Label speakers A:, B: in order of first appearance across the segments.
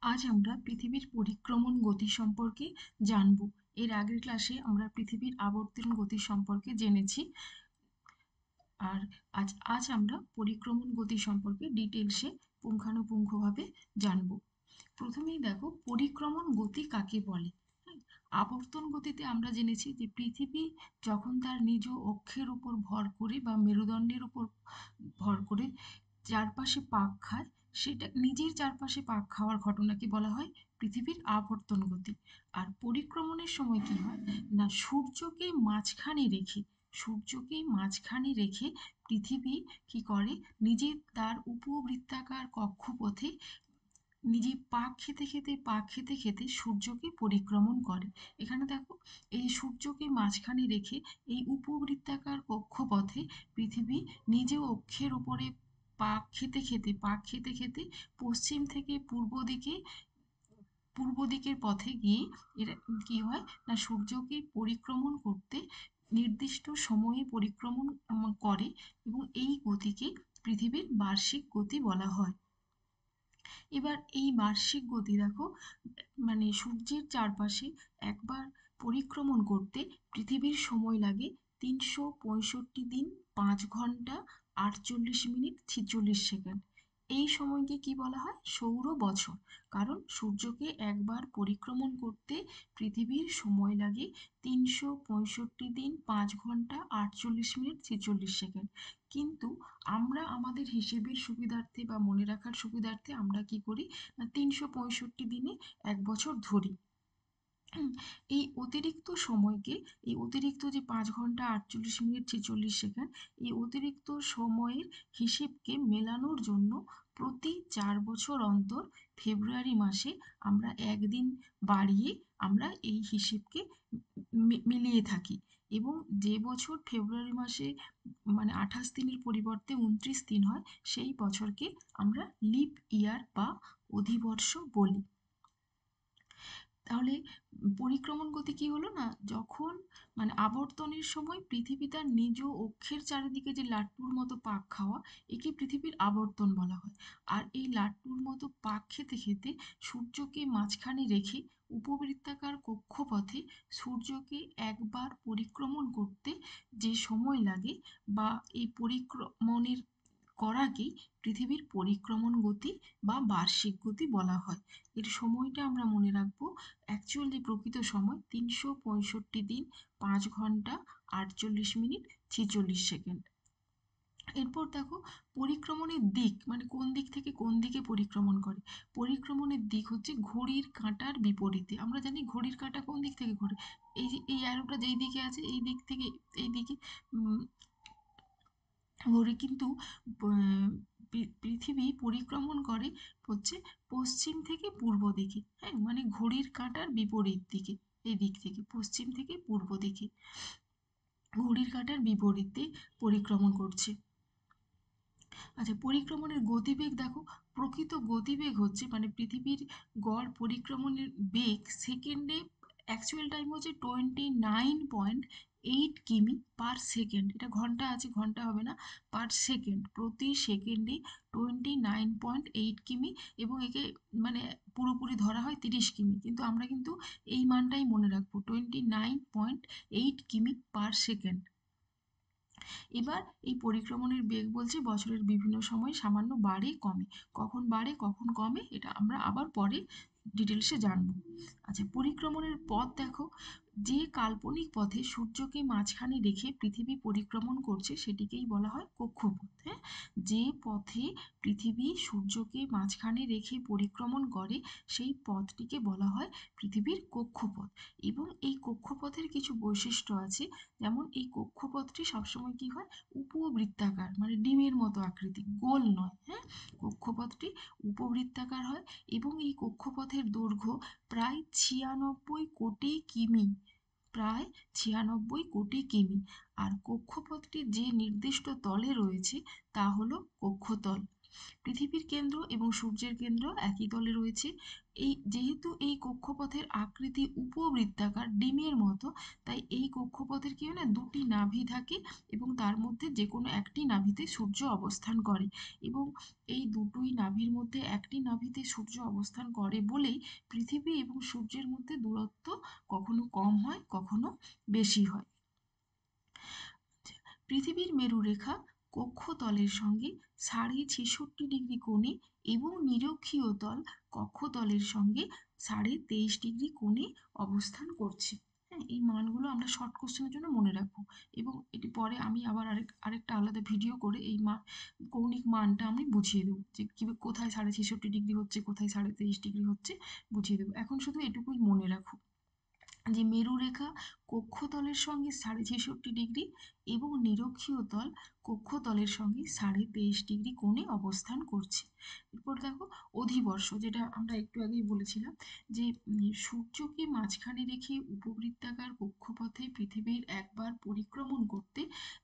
A: আজ আমরা পৃথিবীর পরিক্রমণ গতি সম্পর্কে জানব। এর আগের ক্লাসে আমরা পৃথিবীর আবর্তন গতি সম্পর্কে জেনেছি। আর আজ আমরা পরিক্রমণ গতি সম্পর্কে ডিটেলসে পুঙ্খানুপুঙ্খভাবে জানব। প্রথমেই দেখো পরিক্রমণ গতি কাকে বলে। হ্যাঁ, আবর্তন গতিতে আমরা জেনেছি যে পৃথিবী যখন তার নিজ অক্ষের উপর ভর করে বা মেরুদণ্ডের উপর ভর করে চারপাশে পাক খায়, সেটা নিজের চারপাশে পাক খাওয়ার ঘটনাকে বলা হয় পৃথিবীর আবর্তন গতি। আর পরিক্রমণের সময় কি হয় না, সূর্যকে মাঝখানে রেখে পৃথিবী কি করে, নিজে তার উপবৃত্তাকার কক্ষপথে নিজে পাক খেতে খেতে সূর্যকে পরিক্রমণ করে। এখানে দেখো, এই সূর্যকে মাঝখানে রেখে এই উপবৃত্তাকার কক্ষপথে পৃথিবী নিজ অক্ষের উপরে পাক খেতে খেতে পশ্চিম থেকে পূর্ব দিকের পথে গিয়ে এরা কি হয় না, সূর্যকে পরিক্রমণ করতে নির্দিষ্ট সময়ে পরিক্রমণ করে, এবং এই গতিকে পৃথিবীর বার্ষিক গতি বলা হয়। এবার এই বার্ষিক গতি দেখো, মানে সূর্যের চারপাশে একবার পরিক্রমণ করতে পৃথিবীর সময় লাগে 365 দিন, 5 ঘন্টা, 48 মিনিট, 46 সেকেন্ড। এই সময়কে কি বলা হয়, সৌর বছর। কারণ সূর্যকে একবার পরিক্রমণ করতে পৃথিবীর সময় লাগে 365 দিন, 5 ঘন্টা, 48 মিনিট, 46 সেকেন্ড। কিন্তু আমরা আমাদের হিসেবের সুবিধার্থে বা মনে রাখার সুবিধার্থে আমরা কি করি না, 365 দিনে 1 বছর ধরি। এই অতিরিক্ত সময়কে, এই অতিরিক্ত যে 5 ঘন্টা, 48 মিনিট, 46 সেকেন্ড, এই অতিরিক্ত সময়ের হিসেবকে মেলানোর জন্য প্রতি 4 বছর অন্তর ফেব্রুয়ারি মাসে আমরা একদিন বাড়িয়ে আমরা এই হিসেবকে মিলিয়ে থাকি। এবং যে বছর ফেব্রুয়ারি মাসে মানে 28 দিনের পরিবর্তে 29 দিন হয়, সেই বছরকে আমরা লিপ ইয়ার বা অধিবর্ষ বলি। তাহলে পরিক্রমণ গতি কি হলো না, যখন মানে আবর্তনের সময় পৃথিবী তার নিজ অক্ষের চারিদিকে যে লাট্টুর মতো পাক খাওয়া, একে পৃথিবীর আবর্তন বলা হয়। আর এই লাট্টুর মতো পাক খেতে খেতে সূর্যকে মাঝখানে রেখে উপবৃত্তাকার কক্ষপথে সূর্যকে একবার পরিক্রমণ করতে যে সময় লাগে, বা এই পরিক্রমণের করাকেই পৃথিবীর পরিক্রমণ গতি বা বার্ষিক গতি বলা হয়। এর সময়টা আমরা মনে রাখবো, অ্যাকচুয়াল যে প্রকৃত সময় 365 দিন, 5 ঘন্টা, 48 মিনিট, 46 সেকেন্ড। এরপর দেখো, পরিক্রমণের দিক মানে কোন দিক থেকে কোন দিকে পরিক্রমণ করে। পরিক্রমণের দিক হচ্ছে ঘড়ির কাঁটার বিপরীতে। আমরা জানি ঘড়ির কাঁটা কোন দিক থেকে ঘোরে, এই যে এই অ্যারোটা যেই দিকে আছে এই দিক থেকে এই দিকে ঘড়ি কিন্তু পৃথিবী পরিক্রমণ করে হচ্ছে পশ্চিম থেকে পূর্ব দিকে। হ্যাঁ, মানে ঘড়ির কাঁটার বিপরীত দিকে, এই দিক থেকে পশ্চিম থেকে পূর্ব দিকে ঘড়ির কাঁটার বিপরীতে পরিক্রমণ করছে। আচ্ছা, পরিক্রমণের গতিবেগ দেখো, প্রকৃত গতিবেগ হচ্ছে মানে পৃথিবীর গড় পরিক্রমণের বেগ সেকেন্ডে, অ্যাকচুয়াল টাইম হচ্ছে 29.8 কিমি/সেকেন্ড। এটা ঘন্টা আছে, ঘন্টা হবে না, পার সেকেন্ড, প্রতি সেকেন্ডে 29.8 কিমি। এবং একে মানে পুরোপুরি ধরা হয় 30 কিমি, কিন্তু আমরা কিন্তু এই মানটাই মনে রাখবো, 29.8 কিমি/সেকেন্ড। এবার এই পরিক্রমণের বেগ বলছে বছরের বিভিন্ন সময় সামান্য বাড়ে কমে। কখন বাড়ে কখন কমে এটা আমরা আবার পরে ডিটেলসে জানবো। আচ্ছা, পরিক্রমণের পথ দেখো, যে কাল্পনিক পথে সূর্যকে মাঝখানে রেখে পৃথিবী পরিক্রমণ করছে সেটিকেই বলা হয় কক্ষপথ। হ্যাঁ, যে পথে পৃথিবী সূর্যকে মাঝখানে রেখে পরিক্রমণ করে সেই পথটিকে বলা হয় পৃথিবীর কক্ষপথ। এবং এই কক্ষপথের কিছু বৈশিষ্ট্য আছে, যেমন এই কক্ষপথটি সবসময় কি হয়, উপবৃত্তাকার, মানে ডিমের মতো আকৃতি, গোল নয়। হ্যাঁ, কক্ষপথটি উপবৃত্তাকার হয় এবং এই কক্ষপথের দৈর্ঘ্য প্রায় 96 কোটি কিমি, প্রায় 96 কোটি কিমি। আর কক্ষপথটি যে নির্দিষ্ট তলে রয়েছে তা হলো কক্ষতল। পৃথিবীর কেন্দ্র এবং সূর্যের কেন্দ্র একই তলে রয়েছে। যেহেতু এই কক্ষপথের আকৃতি উপবৃত্তাকার ডিমের মতো, তাই এই কক্ষপথের কি হয় না, দুটি নাভি থাকে এবং তার মধ্যে যে কোনো একটি নাভিতে সূর্য অবস্থান করে। এবং এই দুটোই নাভির মধ্যে একটি নাভিতে সূর্য অবস্থান করে বলেই পৃথিবী এবং সূর্যের মধ্যে দূরত্ব কখনো কম হয়, কখনো বেশি হয়। পৃথিবীর মেরুরেখা কক্ষতলের সঙ্গে 66.5 ডিগ্রি কোণে এবং নিরক্ষীয় তল কক্ষতলের সঙ্গে 23.5 ডিগ্রি কোণে অবস্থান করছে। হ্যাঁ, এই মানগুলো আমরা শর্ট কোশ্চেনের জন্য মনে রাখবো, এবং এটি পরে আমি আবার আরেকটা আলাদা ভিডিও করে এই কৌণিক মানটা আমি বুঝিয়ে দেবো, যে কোথায় 66.5 ডিগ্রি হচ্ছে, কোথায় 23.5 ডিগ্রি হচ্ছে, বুঝিয়ে দেবো। এখন শুধু এটুকুই মনে রাখো যে মেরুরেখা কক্ষতলের সঙ্গে 66.5 ডিগ্রি এবং নিরক্ষীয় তল কক্ষতলের সঙ্গে 23.5 ডিগ্রি কোণে অবস্থান করছে। এরপর দেখো অধিবর্ষ, যেটা আমরা একটু আগেই বলেছিলাম, যে সূর্যকে মাঝখানে রেখে উপবৃত্তাকার কক্ষপথে পৃথিবীর একবার পরিক্রমণ করতে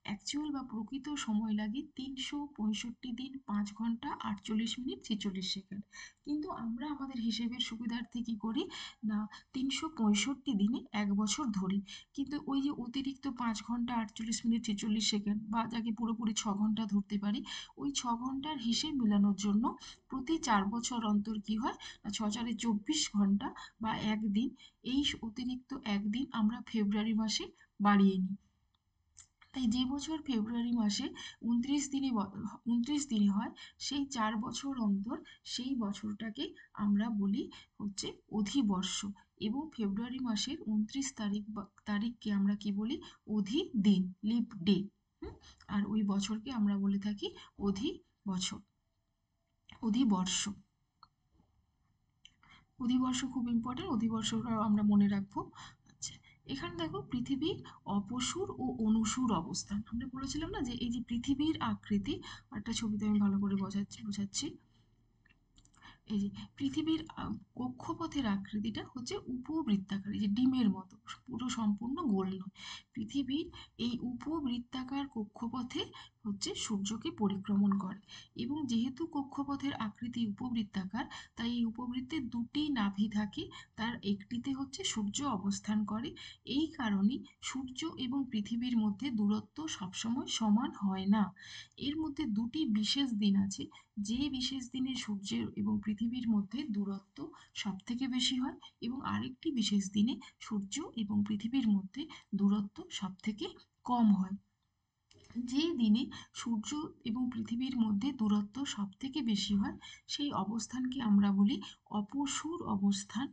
A: অ্যাকচুয়াল বা প্রকৃত সময় লাগে 365 দিন 5 ঘন্টা 48 মিনিট 46 সেকেন্ড। কিন্তু আমরা আমাদের হিসেবের সুবিধার্থে কি করি না, 365 দিনে 1 বছর ধরি। কিন্তু ওই যে অতিরিক্ত 5 ঘন্টা 48 মিনিট 46 সেকেন্ড, বা যাকে পুরোপুরি 6 ঘন্টা ধরতে পারি, ওই 6 ঘন্টার হিসেব মেলানোর জন্য প্রতি 4 বছর অন্তর কি হয় না, 6×4 = 24 ঘন্টা বা একদিন, এই অতিরিক্ত একদিন আমরা ফেব্রুয়ারি মাসে বাড়িয়ে নিই। তাই যে বছর ফেব্রুয়ারি মাসে 29 দিনে হয়, সেই 4 বছর অন্তর সেই বছরটাকে আমরা বলি হচ্ছে অধিবর্ষ। এবং ফেব্রুয়ারি মাসের 29 তারিখকে আমরা কি বলি, অধিদিন, লিপ ডে। আর ওই বছরকে আমরা বলে থাকি অধিবছর, অধিবর্ষ। অধিবর্ষ খুব ইম্পর্টেন্ট, অধিবর্ষটাও আমরা মনে রাখবো। আচ্ছা, এখানে দেখো পৃথিবীর অপসূর ও অনুসূর অবস্থান। আমরা বলেছিলাম না যে এই যে পৃথিবীর আকৃতি, একটা ছবিতে আমি ভালো করে বোঝাচ্ছি। এই যে পৃথিবীর কক্ষপথের আকৃতিটা হচ্ছে উপবৃত্তাকার, এই যে ডিমের মতো, পুরো সম্পূর্ণ গোল নয়। পৃথিবীর এই উপবৃত্তাকার কক্ষপথে হচ্ছে সূর্যকে পরিক্রমণ করে। এবং যেহেতু কক্ষপথের আকৃতি উপবৃত্তাকার, তাই এই উপবৃত্তের দুটি নাভি থাকে, তার একটিতে হচ্ছে সূর্য অবস্থান করে। এই কারণে সূর্য এবং পৃথিবীর মধ্যে দূরত্ব সবসময় সমান হয় না। এর মধ্যে দুটি বিশেষ দিন আছে, যে বিশেষ দিনে সূর্যের এবং পৃথিবীর মধ্যে দূরত্ব সব থেকে বেশি হয়, এবং আরেকটি বিশেষ দিনে সূর্য এবং পৃথিবীর মধ্যে দূরত্ব সব থেকে কম হয়। যে দিনে সূর্য এবং পৃথিবীর মধ্যে দূরত্ব সব থেকে বেশি হয়, সেই অবস্থানকে আমরা বলি অপসূর অবস্থান।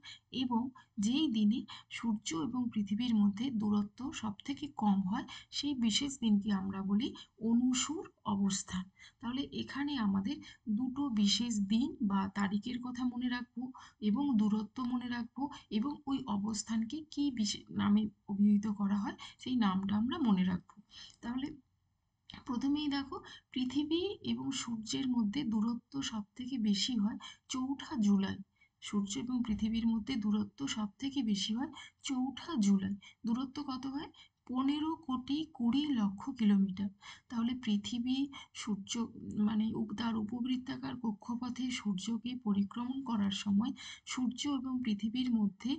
A: এবং যেই দিনে সূর্য এবং পৃথিবীর মধ্যে দূরত্ব সব থেকে কম হয়, সেই বিশেষ দিনকে আমরা বলি অনুসূর অবস্থান। তাহলে এখানে আমাদের দুটো বিশেষ দিন বা তারিখের কথা মনে রাখবো, এবং দূরত্ব মনে রাখবো, এবং ওই অবস্থানকে কি বিশেষ নামে অভিহিত করা হয় সেই নামটা আমরা মনে রাখবো। তাহলে প্রথমেই দেখো, পৃথিবী এবং সূর্যের মধ্যে দূরত্ব সব থেকে বেশি হয় 4ঠা জুলাই। সূর্য এবং পৃথিবীর মধ্যে দূরত্ব সব থেকে বেশি হয় 4ঠা জুলাই। দূরত্ব কত হয়? 15,20,00,000 কিলোমিটার। তাহলে পৃথিবী সূর্য মানে তার উপবৃত্তাকার কক্ষপথে সূর্যকে পরিক্রমণ করার সময় সূর্য এবং পৃথিবীর মধ্যে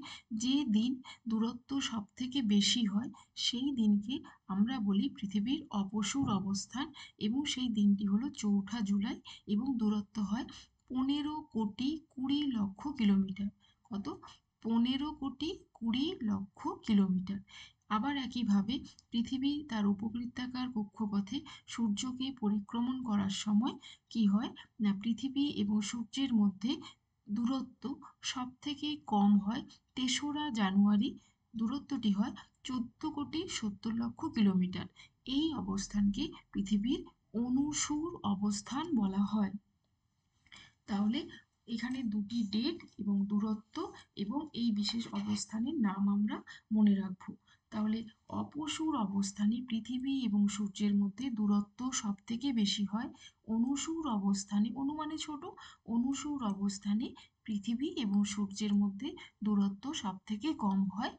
A: যে দিন দূরত্ব সব থেকে বেশি হয়, সেই দিনকে আমরা বলি পৃথিবীর অপসূর অবস্থান। এবং সেই দিনটি হলো 4ঠা জুলাই, এবং দূরত্ব হয় 15,20,00,000 কিলোমিটার। কত? 15,20,00,000 কিলোমিটার। আবার একইভাবে পৃথিবী তার উপবৃত্তাকার কক্ষপথে সূর্যকে পরিক্রমণ করার সময় কি হয় না, পৃথিবী এবং সূর্যের মধ্যে দূরত্ব সব থেকে কম হয় 3রা জানুয়ারি। দূরত্বটি হয় 14,70,00,000 কিলোমিটার। এই অবস্থানকে পৃথিবীর অনুসূর অবস্থান বলা হয়। তাহলে এখানে দুটি ডেট এবং দূরত্ব এবং এই বিশেষ অবস্থানের নাম আমরা মনে রাখবো। তাহলে অপসূর অবস্থানে পৃথিবী এবং সূর্যের মধ্যে দূরত্ব সব থেকে বেশি হয়। অনুসূর অবস্থানে, অনু মানে ছোট, অনুসূর অবস্থানে পৃথিবী এবং সূর্যের মধ্যে দূরত্ব সব থেকে কম হয়।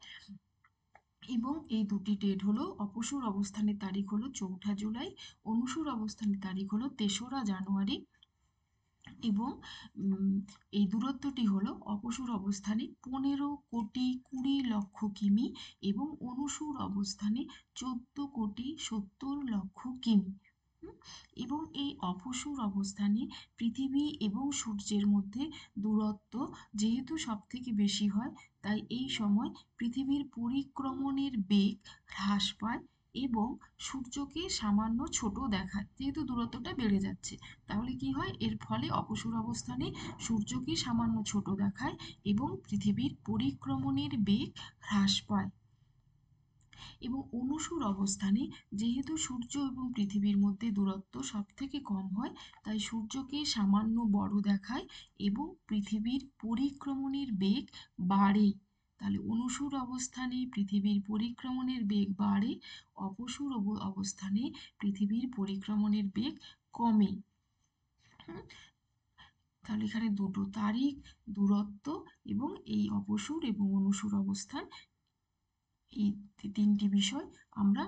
A: এবং এই দুটি ডেট হলো, অপসূর অবস্থানের তারিখ হলো 4ঠা জুলাই, অনুসূর অবস্থানের তারিখ হলো 3রা জানুয়ারি। এবং এই দূরত্বটি হলো অপসূর অবস্থানে 15,20,00,000 কিমি এবং অনুসূর অবস্থানে 14,70,00,000 কিমি। এবং এই অপসূর অবস্থানে পৃথিবী এবং সূর্যের মধ্যে দূরত্ব যেহেতু সবথেকে বেশি হয়, তাই এই সময় পৃথিবীর পরিক্রমণের বেগ হ্রাস পায় এবং সূর্যকে সামান্য ছোট দেখায়, যেহেতু দূরত্বটা বেড়ে যাচ্ছে। তাহলে কি হয়, এর ফলে অপসূর অবস্থানে সূর্যকে সামান্য ছোট দেখায় এবং পৃথিবীর পরিক্রমণের বেগ হ্রাস পায়। এবং অনুসূর অবস্থানে যেহেতু সূর্য এবং পৃথিবীর মধ্যে দূরত্ব সব থেকে কম হয়, তাই সূর্যকে সামান্য বড় দেখায় এবং পৃথিবীর পরিক্রমণের বেগ বাড়ে। তাহলে অনুসূর অবস্থানে পৃথিবীর পরিক্রমণের বেগ বাড়ে, অপসূর অবস্থানে পৃথিবীর পরিক্রমণের বেগ কমে। তাহলে এখানে দুটো তারিখ, দূরত্ব এবং এই অপসূর এবং অনুসূর অবস্থান, এই তিনটি বিষয় আমরা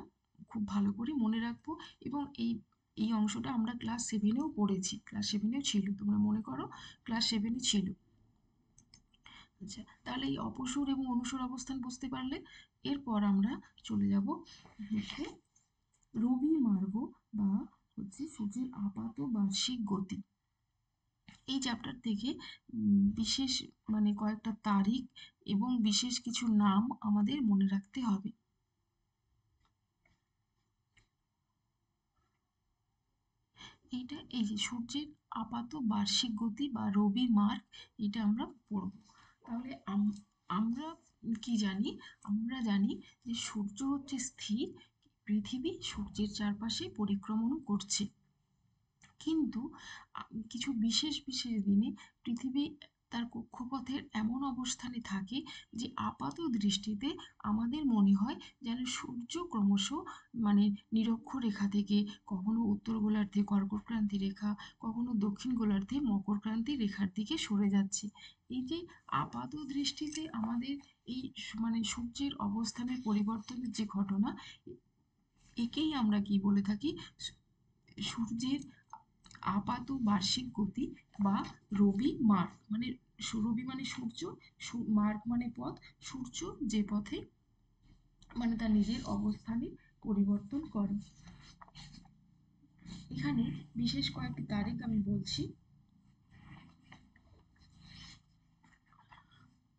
A: খুব ভালো করে মনে রাখবো। এবং এই এই অংশটা আমরা ক্লাস 7-এও পড়েছি, ক্লাস 7-এও ছিল, তোমরা মনে করো ক্লাস 7-এ ছিল। আচ্ছা, তাহলে এই অপসূর এবং অনুসূর অবস্থান বুঝতে পারলে। এরপর আমরা চলে যাব হচ্ছে রবি মার্গ বা হচ্ছে সূর্যের আপাত বার্ষিক গতি। এই চ্যাপ্টার থেকে বিশেষ মানে কয়েকটা তারিখ এবং বিশেষ কিছু নাম আমাদের মনে রাখতে হবে। এইটা এই যে সূর্যের আপাত বার্ষিক গতি বা রবি মার্ক, এটা আমরা পড়ব। তাহলে আমরা কি জানি, আমরা জানি যে সূর্য হচ্ছে স্থির, পৃথিবী সূর্যের চারপাশে পরিক্রমণ করছে। কিন্তু কিছু বিশেষ বিশেষ দিনে পৃথিবী তার কক্ষপথের এমন অবস্থানে থাকে যে আপাত দৃষ্টিতে আমাদের মনে হয় যেন সূর্য ক্রমশ মানে নিরক্ষরেখা থেকে কখনো উত্তর গোলার্ধে কর্কটক্রান্তি রেখা, কখনো দক্ষিণ গোলার্ধে মকরক্রান্তি রেখার দিকে সরে যাচ্ছে। এই যে আপাত দৃষ্টিতে আমাদের এই মানে সূর্যের অবস্থানের পরিবর্তনের যে ঘটনা, একেই আমরা কি বলে থাকি, সূর্যের আপাত বার্ষিক গতি বা রবি মার্ক। মানে রবি মানে সূর্য, মার্ক মানে পথ, সূর্য যে পথে মানে তার নিজের অবস্থানে পরিবর্তন করে। এখানে বিশেষ কয়েকটি তারিখ আমি বলছি,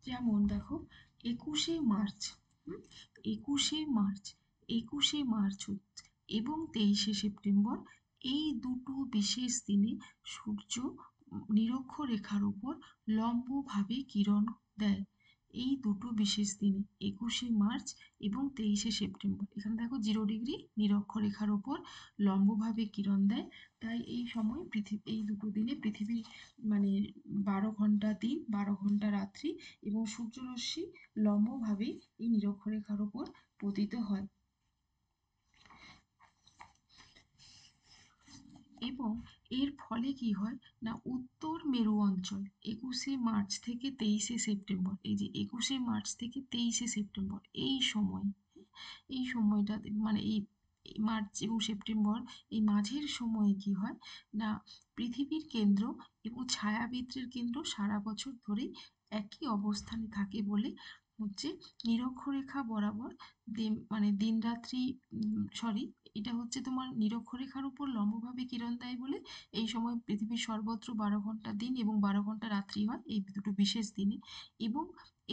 A: যেমন দেখো 21শে মার্চ, 21শে মার্চ, 21শে মার্চ এবং 23শে সেপ্টেম্বর, এই দুটো বিশেষ দিনে সূর্য নিরক্ষরেখার উপর লম্বভাবে কিরণ দেয়। এই দুটো বিশেষ দিনে 21শে মার্চ এবং 23শে সেপ্টেম্বর, এখানে দেখো 0 ডিগ্রি নিরক্ষরেখার উপর লম্বভাবে কিরণ দেয়। তাই এই সময় এই দুটো দিনে পৃথিবী মানে 12 ঘন্টা দিন, 12 ঘন্টা রাত্রি এবং সূর্যরশ্মি লম্বভাবে এই নিরক্ষরেখার উপর পতিত হয়। এবং এর ফলে কি হয় না, উত্তর মেরু অঞ্চল 21শে মার্চ থেকে 23শে সেপ্টেম্বর, এই যে 21শে মার্চ থেকে 23শে সেপ্টেম্বর এই সময়টা মানে এই মার্চ এবং সেপ্টেম্বর, এই মাঝের সময়ে কি হয় না, পৃথিবীর কেন্দ্র এবং ছায়াবিদ্রের কেন্দ্র সারা বছর ধরে একই অবস্থানে থাকে বলে হচ্ছে নিরক্ষরেখা বরাবর মানে দিন রাত্রি সরি, এটা হচ্ছে তোমার নিরক্ষরেখার উপর লম্বভাবে কিরণ দেয় বলে এই সময় পৃথিবীর সর্বত্র 12 ঘন্টা দিন এবং 12 ঘন্টা রাত্রি হয় এই দুটো বিশেষ দিনে। এবং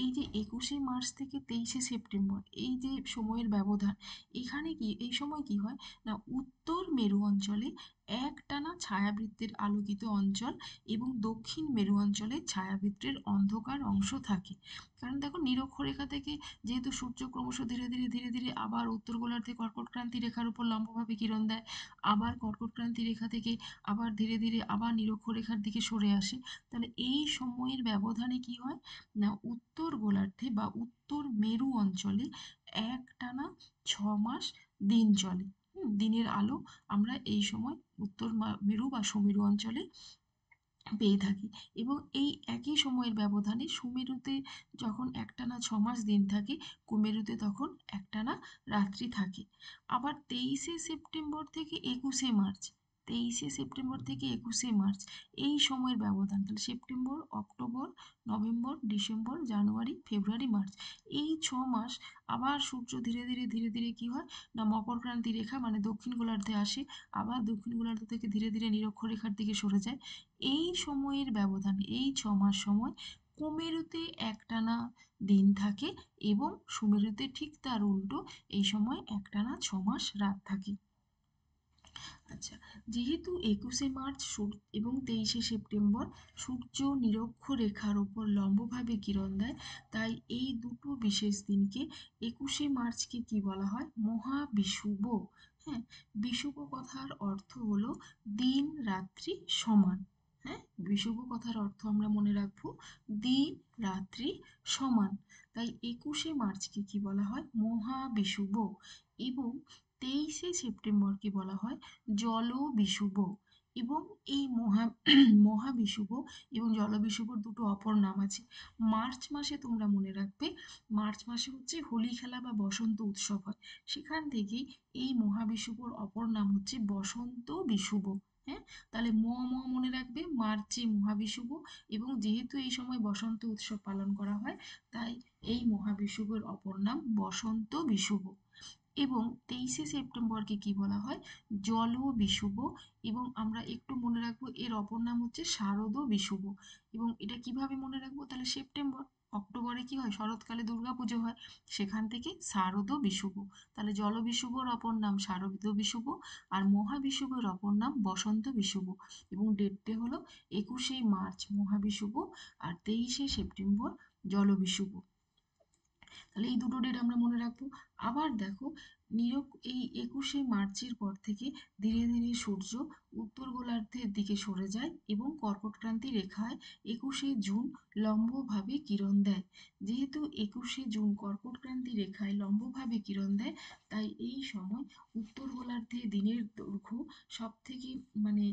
A: এই যে 21শে মার্চ থেকে 23শে সেপ্টেম্বর, এই যে সময়ের ব্যবধান, এখানে কি এই সময় কি হয় না, উত্তর মেরু অঞ্চলে একটানা ছায়াবৃত্তের আলোকিত অঞ্চল এবং দক্ষিণ মেরু অঞ্চলে ছায়াবৃত্তের অন্ধকার অংশ থাকে। কারণ দেখো নিরক্ষরেখা থেকে যেহেতু সূর্য ক্রমশ ধীরে ধীরে ধীরে ধীরে আবার উত্তর গোলার্ধে কর্কটক্রান্তি রেখার উপর লম্বভাবে কিরণ দেয়, আবার কর্কটক্রান্তি রেখা থেকে আবার ধীরে ধীরে আবার নিরক্ষরেখার দিকে সরে আসে। তাহলে এই সময়ের ব্যবধানে কি হয় না, উত্তর গোলার্ধে বা উত্তর মেরু অঞ্চলে একটানা 6 মাস দিন চলে। দিনের আলো আমরা এই সময় উত্তর মেরু বা সুমেরু অঞ্চলে পেয়ে থাকি। এবং এই একই সময়ের ব্যবধানে সুমেরুতে যখন একটানা 6 মাস দিন থাকে, কুমেরুতে তখন একটানা রাত্রি থাকে। আবার 23শে সেপ্টেম্বর থেকে 21শে মার্চ, 23শে সেপ্টেম্বর থেকে 21শে মার্চ এই সময়ের ব্যবধান, তাহলে সেপ্টেম্বর, অক্টোবর, নভেম্বর, ডিসেম্বর, জানুয়ারি, ফেব্রুয়ারি, মার্চ, এই 6 মাস আবার সূর্য ধীরে ধীরে ধীরে ধীরে কি হয় না মকর ক্রান্তি রেখা মানে দক্ষিণ গোলার্ধে আসে, আবার দক্ষিণ গোলার্ধ থেকে ধীরে ধীরে নিরক্ষরেখার দিকে সরে যায়। এই সময়ের ব্যবধান, এই 6 মাস সময় কুমেরুতে একটানা দিন থাকে এবং সুমেরুতে ঠিক তার উল্টো এই সময় একটানা 6 মাস রাত থাকে। আচ্ছা, যেহেতু 21শে মার্চ এবং 23শে সেপ্টেম্বর সূর্য নিরক্ষরেখার ওপর লম্বভাবে কিরণ দেয়, তাই এই দুটো বিশেষ দিনকে 21শে মার্চকে কি বলা হয়, মহাবিষুব। হ্যাঁ, বিষুব কথার অর্থ হলো দিন রাত্রি সমান। হ্যাঁ, বিষুব কথার অর্থ আমরা মনে রাখবো, দিন রাত্রি সমান। তাই 21শে মার্চকে কি বলা হয়, মহাবিষুব। এবং 23শে সেপ্টেম্বরকে বলা হয় জলবিষুব। এবং এই মহাবিষুব এবং জলবিষুবর দুটো অপর নাম আছে। মার্চ মাসে তোমরা মনে রাখবে, মার্চ মাসে হচ্ছে হোলি খেলা বা বসন্ত উৎসব হয়, সেখান থেকেই এই মহাবিষুবর অপর নাম হচ্ছে বসন্ত বিষুব। হ্যাঁ, তাহলে মনে রাখবে, মার্চে মহাবিষুব, এবং যেহেতু এই সময় বসন্ত উৎসব পালন করা হয় তাই এই মহাবিষুবের অপর নাম বসন্ত বিষুব। এবং 23শে সেপ্টেম্বরকে কি বলা হয়, জলবিষুব। এবং আমরা একটু মনে রাখবো এর অপর নাম হচ্ছে শারদ বিষুব। এবং এটা কিভাবে মনে রাখবো, তাহলে সেপ্টেম্বর, অক্টোবরে কি হয়, শরৎকালে দুর্গাপুজো হয়, সেখান থেকে শারদ বিষুব। তাহলে জলবিষুবর অপর নাম শারদ বিষুব, আর মহাবিষুবের অপর নাম বসন্ত বিষুব। এবং ডেটটা হলো 21শে মার্চ মহাবিষুব আর 23শে সেপ্টেম্বর জলবিষুব। তাহলে এই দুটো ডেট আমরা মনে রাখবো। আবার দেখো, এই 21শে মার্চের পর থেকে ধীরে ধীরে সূর্য উত্তর গোলার্ধের দিকে সরে যায় এবং কর্কটক্রান্তি রেখায় 21শে জুন লম্বভাবে কিরণ দেয়। যেহেতু 21শে জুন কর্কটক্রান্তি রেখায় লম্বভাবে কিরণ দেয়, তাই এই সময় উত্তর গোলার্ধে দিনের দৈর্ঘ্য সব থেকে মানে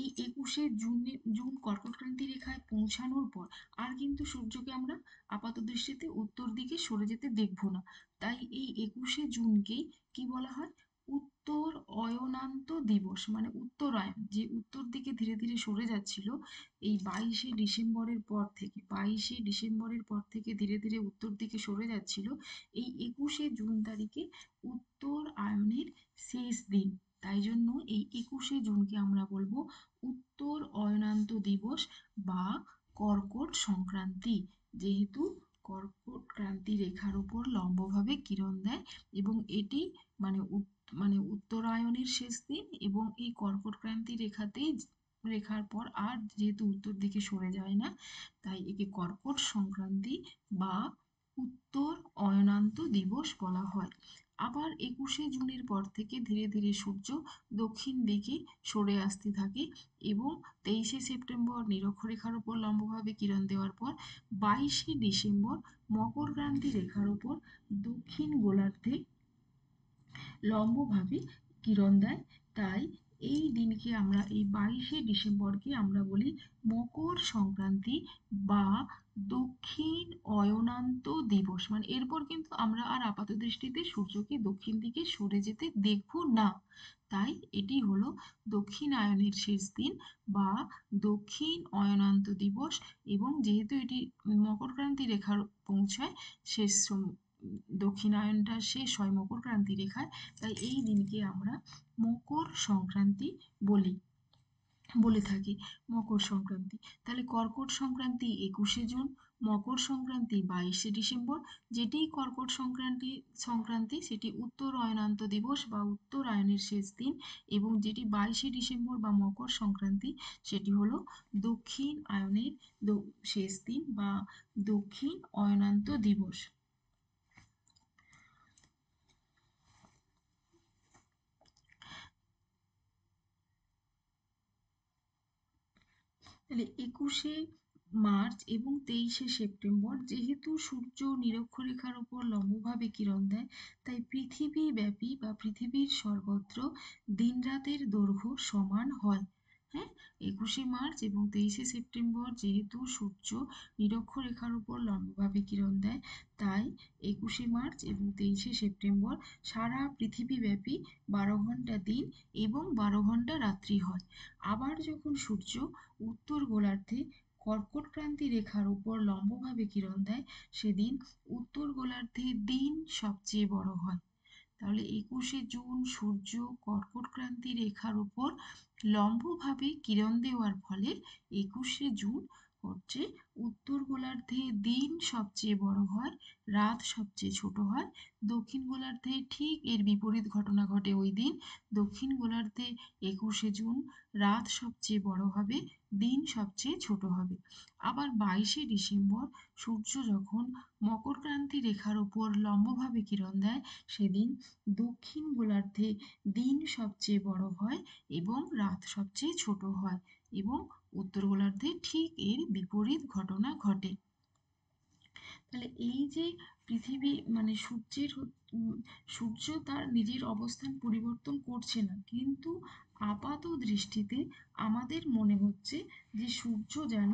A: এই 21শে জুন কর্কটক্রান্তি রেখায় পৌঁছানোর পর আর কিন্তু সূর্যকে আমরা আপাত দৃষ্টিতে উত্তর দিকে সরে যেতে দেখবো না। তাই এই 21শে জুনকেই কি বলা হয়, উত্তর অয়নান্ত দিবস। মানে উত্তরায়ণ, যে উত্তর দিকে ধীরে ধীরে সরে যাচ্ছিল, এই 22শে ডিসেম্বরের পর থেকে ধীরে ধীরে উত্তর দিকে সরে যাচ্ছিল, এই 21শে জুন তারিখে উত্তর আয়নের শেষ দিন। তাই জন্য এই 21শে জুনকে আমরা বলবো উত্তর অয়নান্ত দিবস বা কর্কট সংক্রান্তি। যেহেতু কর্কট ক্রান্তি রেখার উপর লম্বভাবে কিরণ দেয় এবং এটি উত্তরায়ণের শেষ দিন, এবং এই কর্কট ক্রান্তি রেখার পর আর যেহেতু উত্তর দিকে সরে যায় না, তাই একে কর্কট সংক্রান্তি বা উত্তর অয়নান্ত দিবস বলা হয়। আবার 21শে জুনের পর থেকে ধীরে ধীরে সূর্য দক্ষিণ দিকে সরে আসতে থাকে এবং 23শে সেপ্টেম্বর নিরক্ষরেখার উপর লম্বভাবে কিরণ দেওয়ার পর 22শে ডিসেম্বর মকরক্রান্তি রেখার উপর দক্ষিণ গোলার্ধে লম্বভাবে কিরণ দেয়। তাই এই দিনকে আমরা, এই 22শে ডিসেম্বরকে আমরা বলি মকর সংক্রান্তি বা দক্ষিণ অয়নান্ত দিবস। মানে এরপর কিন্তু আমরা আর আপাত দৃষ্টিতে সূর্যকে দক্ষিণ দিকে সরে যেতে দেখব না, তাই এটি হলো দক্ষিণায়নের শেষ দিন বা দক্ষিণ অয়নান্ত দিবস। এবং যেহেতু এটি মকরক্রান্তি রেখার পৌঁছায়, দক্ষিণায়নটা শেষ হয় মকরক্রান্তি রেখায়, তাই এই দিনকে আমরা মকর সংক্রান্তি বলে থাকি, মকর সংক্রান্তি। তাহলে কর্কট সংক্রান্তি 21শে জুন, মকর সংক্রান্তি 22শে ডিসেম্বর। যেটি কর্কট সংক্রান্তি সেটি উত্তর অয়নান্ত দিবস বা উত্তরায়ণের শেষ দিন, এবং যেটি 22শে ডিসেম্বর বা মকর সংক্রান্তি সেটি হলো দক্ষিণ আয়নের শেষ দিন বা দক্ষিণ অয়নান্ত দিবস। তাহলে 21শে মার্চ এবং 23শে সেপ্টেম্বর যেহেতু সূর্য নিরক্ষরেখার উপর লম্বভাবে কিরণ দেয়, তাই পৃথিবীব্যাপী বা পৃথিবীর সর্বত্র দিন রাতের দৈর্ঘ্য সমান হয়। হ্যাঁ, 21শে মার্চ এবং 23শে সেপ্টেম্বর যেহেতু সূর্য নিরক্ষরেখার উপর লম্বভাবে কিরণ দেয়, তাই 21শে মার্চ এবং 23শে সেপ্টেম্বর সারা পৃথিবীব্যাপী 12 ঘন্টা দিন এবং 12 ঘন্টা রাত্রি হয়। আবার যখন সূর্য উত্তর গোলার্ধে কর্কটক্রান্তি রেখার উপর লম্বভাবে কিরণ দেয়, সেদিন উত্তর গোলার্ধে দিন সবচেয়ে বড় হয়। তাহলে 21শে জুন সূর্য কর্কটক্রান্তি রেখার উপর লম্বভাবে কিরণ দেওয়ার ফলে 21শে জুন হচ্ছে উত্তর গোলার্ধে দিন সবচেয়ে বড় হয়, রাত সবচেয়ে ছোট হয়। দক্ষিণ গোলার্ধে ঠিক এর বিপরীত ঘটনা ঘটে ওই দিন। দক্ষিণ গোলার্ধে 21শে জুন রাত সবচেয়ে বড় হবে, দিন সবচেয়ে ছোট হবে। আবার 22শে ডিসেম্বর সূর্য যখন মকরক্রান্তি রেখার উপর লম্বভাবে কিরণ দেয়, সেদিন দক্ষিণ গোলার্ধে দিন সবচেয়ে বড় হয় এবং রাত সবচেয়ে ছোট হয়, এবং উত্তর গোলার্ধে ঠিক এর বিপরীত ঘটনা ঘটে। তাহলে এই যে পৃথিবী মানে সূর্য তার নিজের অবস্থান পরিবর্তন করছে না, কিন্তু আপাত দৃষ্টিতে আমাদের মনে হচ্ছে যে সূর্য যেন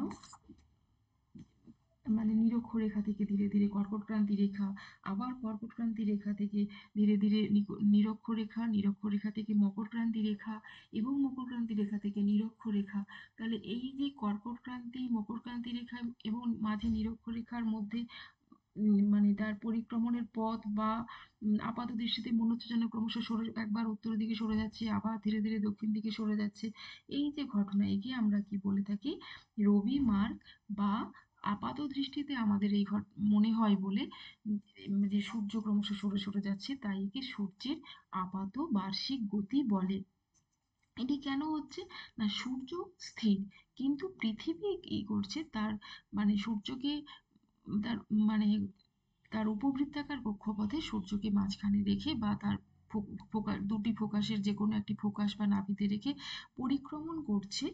A: মানে নিরক্ষরেখা থেকে ধীরে ধীরে কর্কটক্রান্তি রেখা, আবার কর্কটক্রান্তি রেখা থেকে ধীরে ধীরে নিরক্ষরেখা, নিরক্ষরেখা থেকে মকরক্রান্তি রেখা, এবং মকরক্রান্তি রেখা থেকে নিরক্ষরেখা। তাহলে এই যে কর্কটক্রান্তি, মকরক্রান্তি রেখা এবং মাঝে নিরক্ষরেখার মধ্যে মানে তার পরিক্রমণের পথ বা আপাত দৃষ্টিতে মনে হচ্ছে যেন ক্রমশ সরে, একবার উত্তর দিকে সরে যাচ্ছে, আবার ধীরে ধীরে দক্ষিণ দিকে সরে যাচ্ছে। এই যে ঘটনা, একে আমরা কি বলে থাকি? রবি মার্ক, বা আপাত দৃষ্টিতে আমাদের এই মনে হয় বলে যে সূর্য ক্রমশ সরে সরে যাচ্ছে, তাই একে সূর্যের আপাত বার্ষিক গতি বলে। এটি কেন হচ্ছে না, সূর্য স্থির, কিন্তু পৃথিবী কি করছে, তার মানে সূর্যকে তার মানে তার উপবৃত্তাকার কক্ষপথে সূর্যকে মাঝখানে রেখে বা তার দুটি ফোকাসের যে কোনো একটি ফোকাস বা নাভিতে রেখে পরিক্রমণ করছে।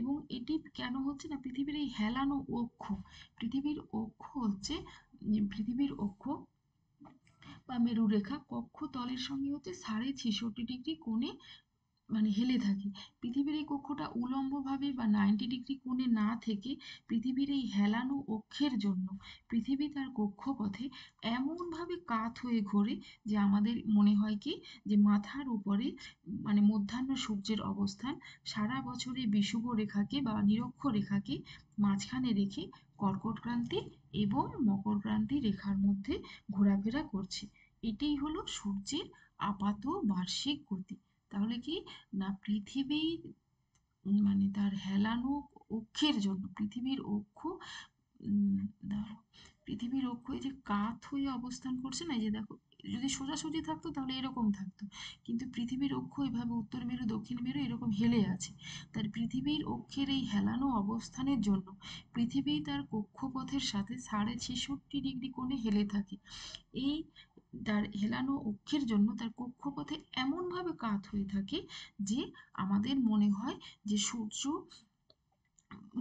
A: এবং এটি কেন হচ্ছে না, পৃথিবীর এই হেলানো অক্ষ, পৃথিবীর অক্ষ হচ্ছে পৃথিবীর অক্ষ বা মেরুরেখা কক্ষ তলের সঙ্গে হচ্ছে 66.5 ডিগ্রি কোণে মানে হেলে থাকে। পৃথিবীর এই কক্ষটা উলম্বভাবে বা 90 ডিগ্রি কোণে না থেকে পৃথিবীর এই হেলানো অক্ষের জন্য পৃথিবী তার কক্ষপথে এমনভাবে কাত হয়ে ঘোরে যে আমাদের মনে হয় কি, যে মাথার উপরে মানে মধ্যাহ্ন সূর্যের অবস্থান সারা বছরে বিষুব রেখাকে বা নিরক্ষরেখাকে মাঝখানে রেখে কর্কটক্রান্তি এবং মকরক্রান্তি রেখার মধ্যে ঘোরাফেরা করছে। এটাই হলো সূর্যের আপাত বার্ষিক গতি। তাহলে কি না, পৃথিবীর মানে তার হেলানো অক্ষের জন্য পৃথিবীর অক্ষ দাঁড়াও, পৃথিবীর অক্ষ এই যে কাত হয়ে অবস্থান করছে না, এই যে দেখো, যদি সোজাসুজি থাকতো তাহলে এরকম থাকতো, কিন্তু পৃথিবীর অক্ষ এভাবে উত্তর মেরু দক্ষিণ মেরু এরকম হেলে আছে। তার পৃথিবীর অক্ষের এই হেলানো অবস্থানের জন্য পৃথিবী তার কক্ষপথের সাথে 66.5 ডিগ্রি কোণে হেলে থাকে। এই তার হেলানো অক্ষের জন্য তার কক্ষপথে এমনভাবে কাত হয়ে থাকে যে আমাদের মনে হয় যে সূর্য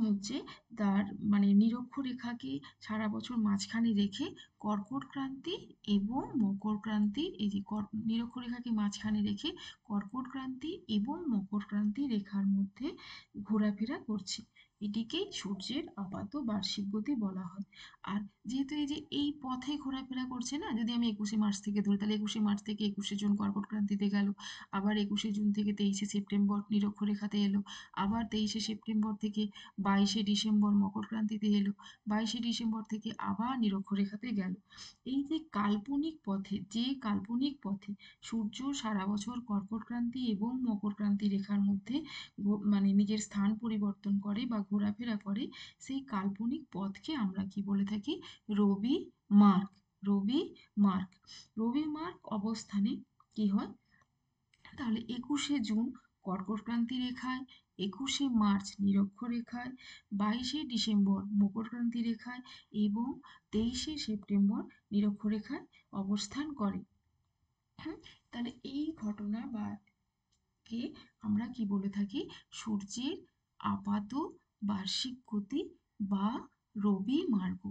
A: হচ্ছে তার মানে নিরক্ষরেখাকে সারা বছর মাঝখানে রেখে কর্কটক্রান্তি এবং মকরক্রান্তি, এই যে নিরক্ষরেখাকে মাঝখানে রেখে কর্কটক্রান্তি এবং মকরক্রান্তি রেখার মধ্যে ঘোরাফেরা করছে। এটিকেই সূর্যের আপাত বার্ষিক গতি বলা হয়। আর যেহেতু এই যে এই পথে ঘোরাফেরা করছে না, যদি আমি 21শে মার্চ থেকে ধরি, তাহলে 21শে মার্চ থেকে 21শে জুন কর্কটক্রান্তিতে গেল, আবার 21শে জুন থেকে 23শে সেপ্টেম্বর নিরক্ষরেখাতে এলো, আবার 23শে সেপ্টেম্বর থেকে 22শে ডিসেম্বর মকরক্রান্তিতে এলো, 22শে ডিসেম্বর থেকে আবার নিরক্ষরেখাতে গেল। এই যে কাল্পনিক পথে, যে কাল্পনিক পথে সূর্য সারা বছর কর্কটক্রান্তি এবং মকরক্রান্তি রেখার মধ্যে মানে নিজের স্থান পরিবর্তন করে বা ঘোরাফেরা করে, সেই কাল্পনিক পথকে আমরা কি বলে থাকি? রবি মার্ক। রবি মার্ক, রবি মার্ক অবস্থানে কি হয়, তাহলে 21শে জুন কর্কটক্রান্তি রেখায়, 21শে মার্চ নিরক্ষরেখায়, 22শে ডিসেম্বর মকরক্রান্তি রেখায় এবং 23শে সেপ্টেম্বর নিরক্ষরেখায় অবস্থান করে। তাহলে এই ঘটনা বা কে আমরা কি বলে থাকি? সূর্যের আপাত বার্ষিক গতি বা রবি মার্ক।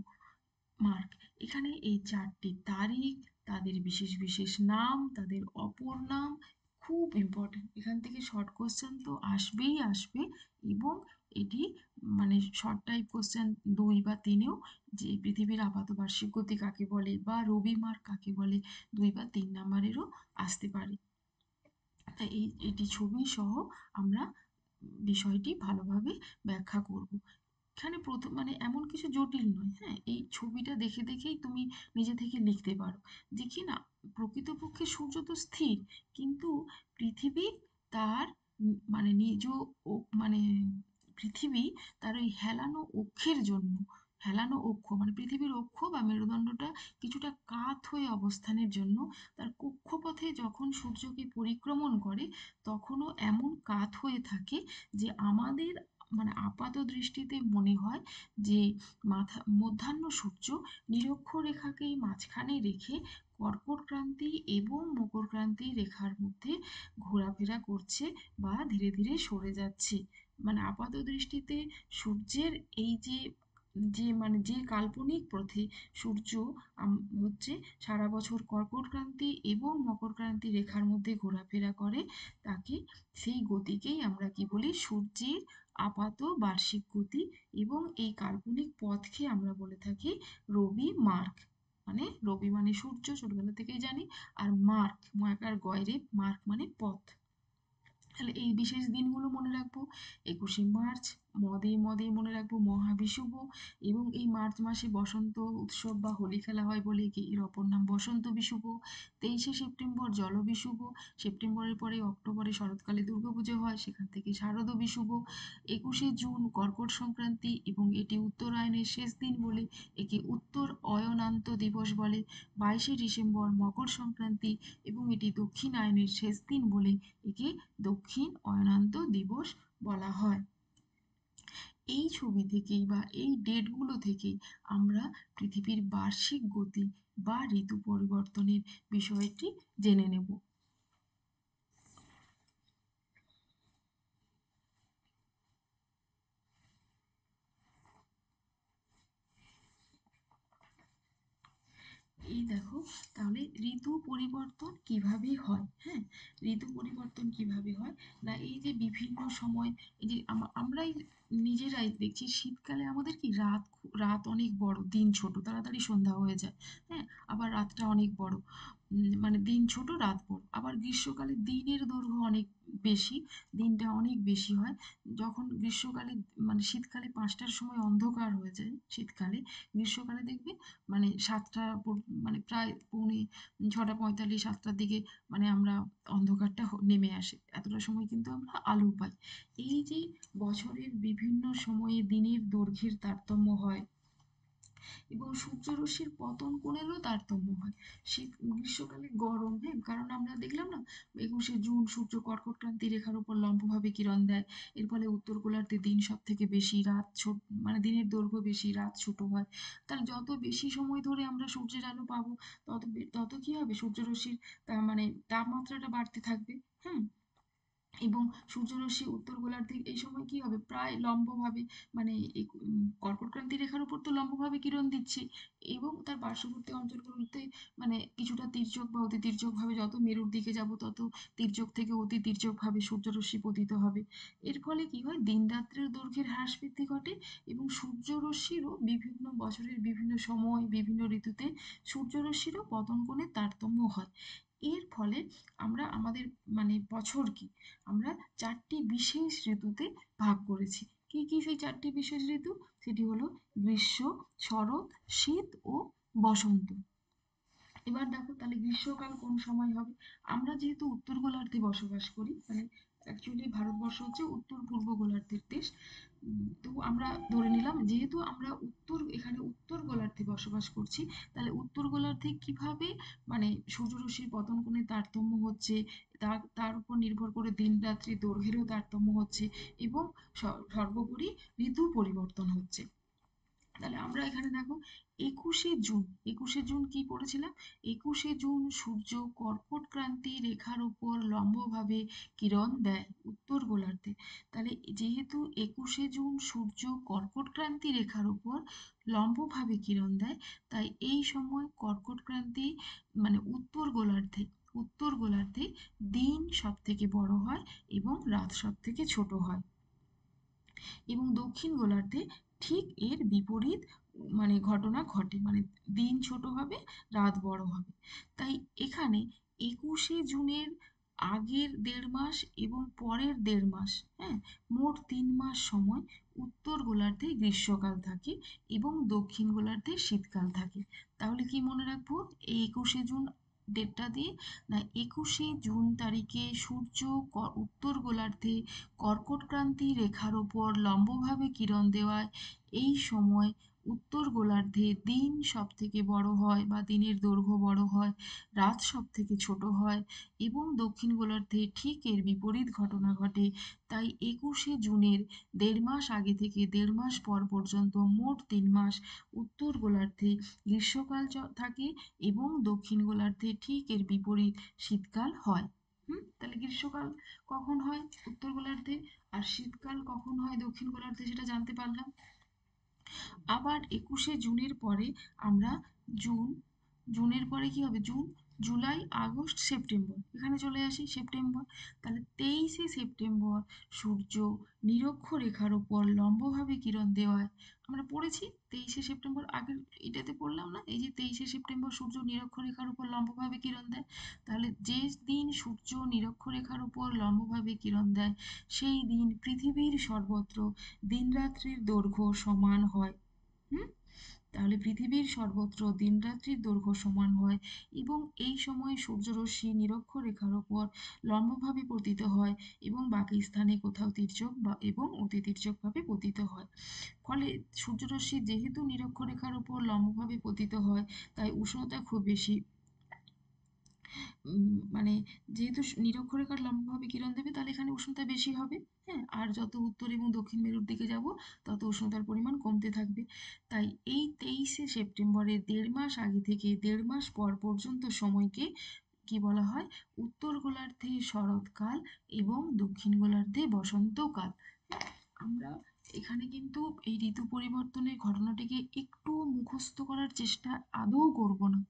A: এখানে এই 4টি তারিখ, তাদের বিশেষ বিশেষ নাম, তাদের অপর নাম খুব ইম্পর্টেন্ট, এখান থেকে শর্ট কোশ্চেন তো আসবেই আসবে, এবং এটি মানে শর্ট টাইপ কোশ্চেন 2 বা 3-এও, যে পৃথিবীর আপাত বার্ষিক গতি কাকে বলে বা রবি মার্ক কাকে বলে, 2 বা 3 নাম্বারেরও আসতে পারে। তাই এটি ছবি সহ আমরা বিষয়টি ভালোভাবে ব্যাখ্যা করব। এখানে প্রথম মানে এমন কিছু জটিল নয়, হ্যাঁ, এই ছবিটা দেখে দেখেই তুমি নিজে থেকে লিখতে পারো যে কি না, প্রকৃতপক্ষে সূর্য তো স্থির, কিন্তু পৃথিবী তার মানে মানে পৃথিবী তার ওই হেলানো অক্ষের জন্য, হেলানো অক্ষ মানে পৃথিবীর অক্ষ বা মেরুদণ্ডটা কিছুটা কাত হয়ে অবস্থানের জন্য তার কক্ষপথে যখন সূর্যকে পরিক্রমণ করে তখনও এমন কাত হয়ে থাকে যে আমাদের মানে আপাত দৃষ্টিতে মনে হয় যে মধ্যাহ্ন সূর্য নিরক্ষরেখাকেই মাঝখানে রেখে কর্কট ক্রান্তি এবং মকর ক্রান্তি রেখার মধ্যে ঘোরাফেরা করছে বা ধীরে ধীরে সরে যাচ্ছে। মানে আপাত দৃষ্টিতে সূর্যের এই যে যে মানে যে কাল্পনিক পথে সূর্য হচ্ছে সারা বছর কর্কট ক্রান্তি এবং মকর ক্রান্তি রেখার মধ্যে ঘোরাফেরা করে, তাকে সেই গতিকেই আমরা কি বলি, সূর্যের আপাত বার্ষিক গতি, এবং এই কাল্পনিক পথকে আমরা বলে থাকি রবি মার্ক। মানে রবি মানে সূর্য, ছোটবেলা থেকেই জানি, আর মার্ক ময়াকার গয়রে, মার্ক মানে পথ। তাহলে এই বিশেষ দিনগুলো মনে রাখবো: 21শে মার্চ মদে মদে মনে রাখবো মহাবিষুব, এবং এই মার্চ মাসে বসন্ত উৎসব বা হোলি খেলা হয় বলে এর অপর নাম বসন্ত বিষুব। 23শে সেপ্টেম্বর জল বিষুব, সেপ্টেম্বরের পরে অক্টোবরে শরৎকালে দুর্গাপুজো হয়, সেখান থেকে শারদ বিষুব। 21শে জুন কর্কট সংক্রান্তি, এবং এটি উত্তরায়ণের শেষ দিন বলে একে উত্তর অয়নান্ত দিবস বলে। 22শে ডিসেম্বর মকর সংক্রান্তি, এবং এটি দক্ষিণায়নের শেষ দিন বলে একে দক্ষিণ অয়নান্ত দিবস বলা হয়। এই ছবি থেকেই বা এই ডেটগুলো থেকেই আমরা পৃথিবীর বার্ষিক গতি বা ঋতু পরিবর্তনের বিষয়টি জেনে নেব। এই দেখো, তাহলে ঋতু পরিবর্তন কিভাবে হয়, হ্যাঁ, ঋতু পরিবর্তন কিভাবে হয় না, এই যে বিভিন্ন সময়, এই যে আমরাই নিজেরাই দেখছি শীতকালে আমাদের কি রাত রাত অনেক বড়, দিন ছোট, তাড়াতাড়ি সন্ধ্যা হয়ে যায়, হ্যাঁ, আবার রাতটা অনেক বড়, মানে দিন ছোট রাত বড়। আবার গ্রীষ্মকালে দিনের দৈর্ঘ্য অনেক বেশি, দিনটা অনেক বেশি হয়। যখন গ্রীষ্মকালে মানে শীতকালে 5টার সময় অন্ধকার হয়ে যায় শীতকালে, গ্রীষ্মকালে দেখবে মানে 7টা মানে প্রায় পৌনে 6টা 45, 7টার দিকে মানে আমরা অন্ধকারটা নেমে আসে, এতটা সময় কিন্তু আমরা আলো পাই। এই যে বছরের বিভিন্ন সময়ে দিনের দৈর্ঘ্যের তারতম্য হয়, এবং সূর্যরশ্মির পতন কোণেরও তারতম্য হয়। শীত গ্রীষ্মকালে গরম, হ্যাঁ, কারণ আমরা দেখলাম না 21শে জুন সূর্য কর্কট ক্রান্তি রেখার উপর লম্বভাবে কিরণ দেয়, এর ফলে উত্তর গোলার্ধে দিন সব থেকে বেশি, রাত ছোট, মানে দিনের দৈর্ঘ্য বেশি, রাত ছোট হয়। তাহলে যত বেশি সময় ধরে আমরা সূর্যের আলো পাবো, তত কি হবে, সূর্যরশ্মির মানে তাপমাত্রাটা বাড়তে থাকবে। হুম, এবং সূর্যরশ্মি উত্তর গোলার্ধে এই সময় কি হবে, প্রায় লম্বভাবে, মানে কর্কট ক্রান্তি রেখার উপর তো লম্বভাবে কিরণ দিচ্ছে, এবং তার পার্শ্ববর্তী অঞ্চলগুলোতে মানে কিছুটা তির্যক বা অতি তির্যক ভাবে, যত মেরুর দিকে যাব তত তির্যক থেকে অতি তির্যক ভাবে সূর্যরশ্মি পতিত হবে। এর ফলে কি হয়, দিন রাত্রের দৈর্ঘ্যের হ্রাস বৃদ্ধি ঘটে, এবং সূর্যরশ্মিরও বিভিন্ন বছরের বিভিন্ন সময় বিভিন্ন ঋতুতে সূর্যরশ্মিরও পতন কোণের তারতম্য হয়। এর ফলে আমরা আমাদের মানে বছরকে আমরা 4টি বিশেষ ঋতুতে ভাগ করেছি। কি কি সেই 4টি বিশেষ ঋতু? সেটি হলো গ্রীষ্ম, শরৎ, শীত ও বসন্ত। এবার দেখো, তাহলে গ্রীষ্মকাল কোন সময় হবে? আমরা যেহেতু উত্তর গোলার্ধে বসবাস করি, মানে অ্যাকচুয়ালি ভারতবর্ষ হচ্ছে উত্তর পূর্ব গোলার্ধের দেশ, তো আমরা ধরে নিলাম যেহেতু আমরা এখানে উত্তর গোলার্ধে বসবাস করছি, তাহলে উত্তর গোলার্ধে কিভাবে মানে সূর্যরশ্মির পতন কোণের তারতম্য হচ্ছে, তার উপর নির্ভর করে দিন রাত্রি দৈর্ঘ্যেরও তারতম্য হচ্ছে, এবং সর্বোপরি ঋতু পরিবর্তন হচ্ছে। তাহলে আমরা এখানে দেখো, 21শে জুন, 21শে জুন কি পড়েছিলাম, 21শে জুন সূর্য কর্কট ক্রান্তি রেখার উপর লম্বভাবে কিরণ দেয় উত্তর গোলার্ধে। তাহলে যেহেতু 21শে জুন সূর্য কর্কট ক্রান্তি রেখার উপর লম্বভাবে কিরণ দেয়, তাই এই সময় কর্কট ক্রান্তি মানে উত্তর গোলার্ধে উত্তর গোলার্ধে দিন সব থেকে বড় হয় এবং রাত সব থেকে ছোট হয়, এবং দক্ষিণ গোলার্ধে ঠিক এর বিপরীত ঘটনা ঘটে, দিন ছোট হবে, রাত বড় হবে। তাই এখানে 21শে জুনের আগের 1.5 মাস এবং পরের 1.5 মাস, হ্যাঁ, মোট 3 মাস সময় উত্তর গোলার্ধে গ্রীষ্মকাল থাকে এবং দক্ষিণ গোলার্ধে শীতকাল থাকে। তাহলে কি মনে রাখবো এই 21শে জুন ডেটটা দিয়ে? না, 21শে জুন তারিখে সূর্য উত্তর গোলার্ধে কর্কটক্রান্তি রেখার ওপর লম্বভাবে কিরণ দেওয়ায় এই সময় উত্তর গোলার্ধে দিন সব থেকে বড় হয় বা দিনের দৈর্ঘ্য বড় হয়, রাত সব থেকে ছোট হয়, এবং দক্ষিণ গোলার্ধে ঠিক এর বিপরীত ঘটনা ঘটে। তাই 21শে জুনের 1.5 মাস আগে থেকে 1.5 মাস পর পর্যন্ত মোট 3 মাস উত্তর গোলার্ধে গ্রীষ্মকাল থাকে এবং দক্ষিণ গোলার্ধে ঠিক এর বিপরীত শীতকাল হয়। তাহলে গ্রীষ্মকাল কখন হয় উত্তর গোলার্ধে আর শীতকাল কখন হয় দক্ষিণ গোলার্ধে সেটা জানতে পারলাম। আবার 21শে জুনের পরে আমরা জুন, জুনের পরে কি হবে? জুন, জুলাই, আগস্ট, সেপ্টেম্বর, এখানে চলে আসি সেপ্টেম্বর। তাহলে 23শে সেপ্টেম্বর সূর্য নিরক্ষরেখার ওপর লম্বভাবে কিরণ দেওয়ায়, আমরা পড়েছি 23শে সেপ্টেম্বর, আগের এটাতে পড়লাম না, এই যে 23শে সেপ্টেম্বর সূর্য নিরক্ষরেখার উপর লম্বভাবে কিরণ দেয়। তাহলে যে দিন সূর্য নিরক্ষরেখার উপর লম্বভাবে কিরণ দেয় সেই দিন পৃথিবীর সর্বত্র দিনরাত্রির দৈর্ঘ্য সমান হয়। হুম তাহলে পৃথিবীর সর্বত্র দিনরাত্রির দৈর্ঘ্য সমান হয় এবং এই সময় সূর্যরশ্মি নিরক্ষরেখার ওপর লম্বভাবে পতিত হয় এবং বাকি স্থানে কোথাও তির্যক বা এবং অতি তির্যকভাবে পতিত হয়। ফলে সূর্যরশ্মি যেহেতু নিরক্ষরেখার ওপর লম্বভাবে পতিত হয় তাই উষ্ণতা খুব বেশি, মানে যেহেতু নিরক্ষরেখার লম্বভাবে কিরণ দেবে তাহলে এখানে উষ্ণতা বেশি হবে। হ্যাঁ, আর যত উত্তর এবং দক্ষিণ মেরুর দিকে যাব তত উষ্ণতার পরিমাণ কমতে থাকবে। তাই এই 23শে সেপ্টেম্বরের 1.5 মাস আগে থেকে 1.5 মাস পর পর্যন্ত সময়কে কি বলা হয়? উত্তর গোলার্ধে শরৎকাল এবং দক্ষিণ গোলার্ধে বসন্তকাল। আমরা এখানে কিন্তু এই ঋতু পরিবর্তনের ঘটনাটিকে একটু মুখস্থ করার চেষ্টা আদৌ করব না,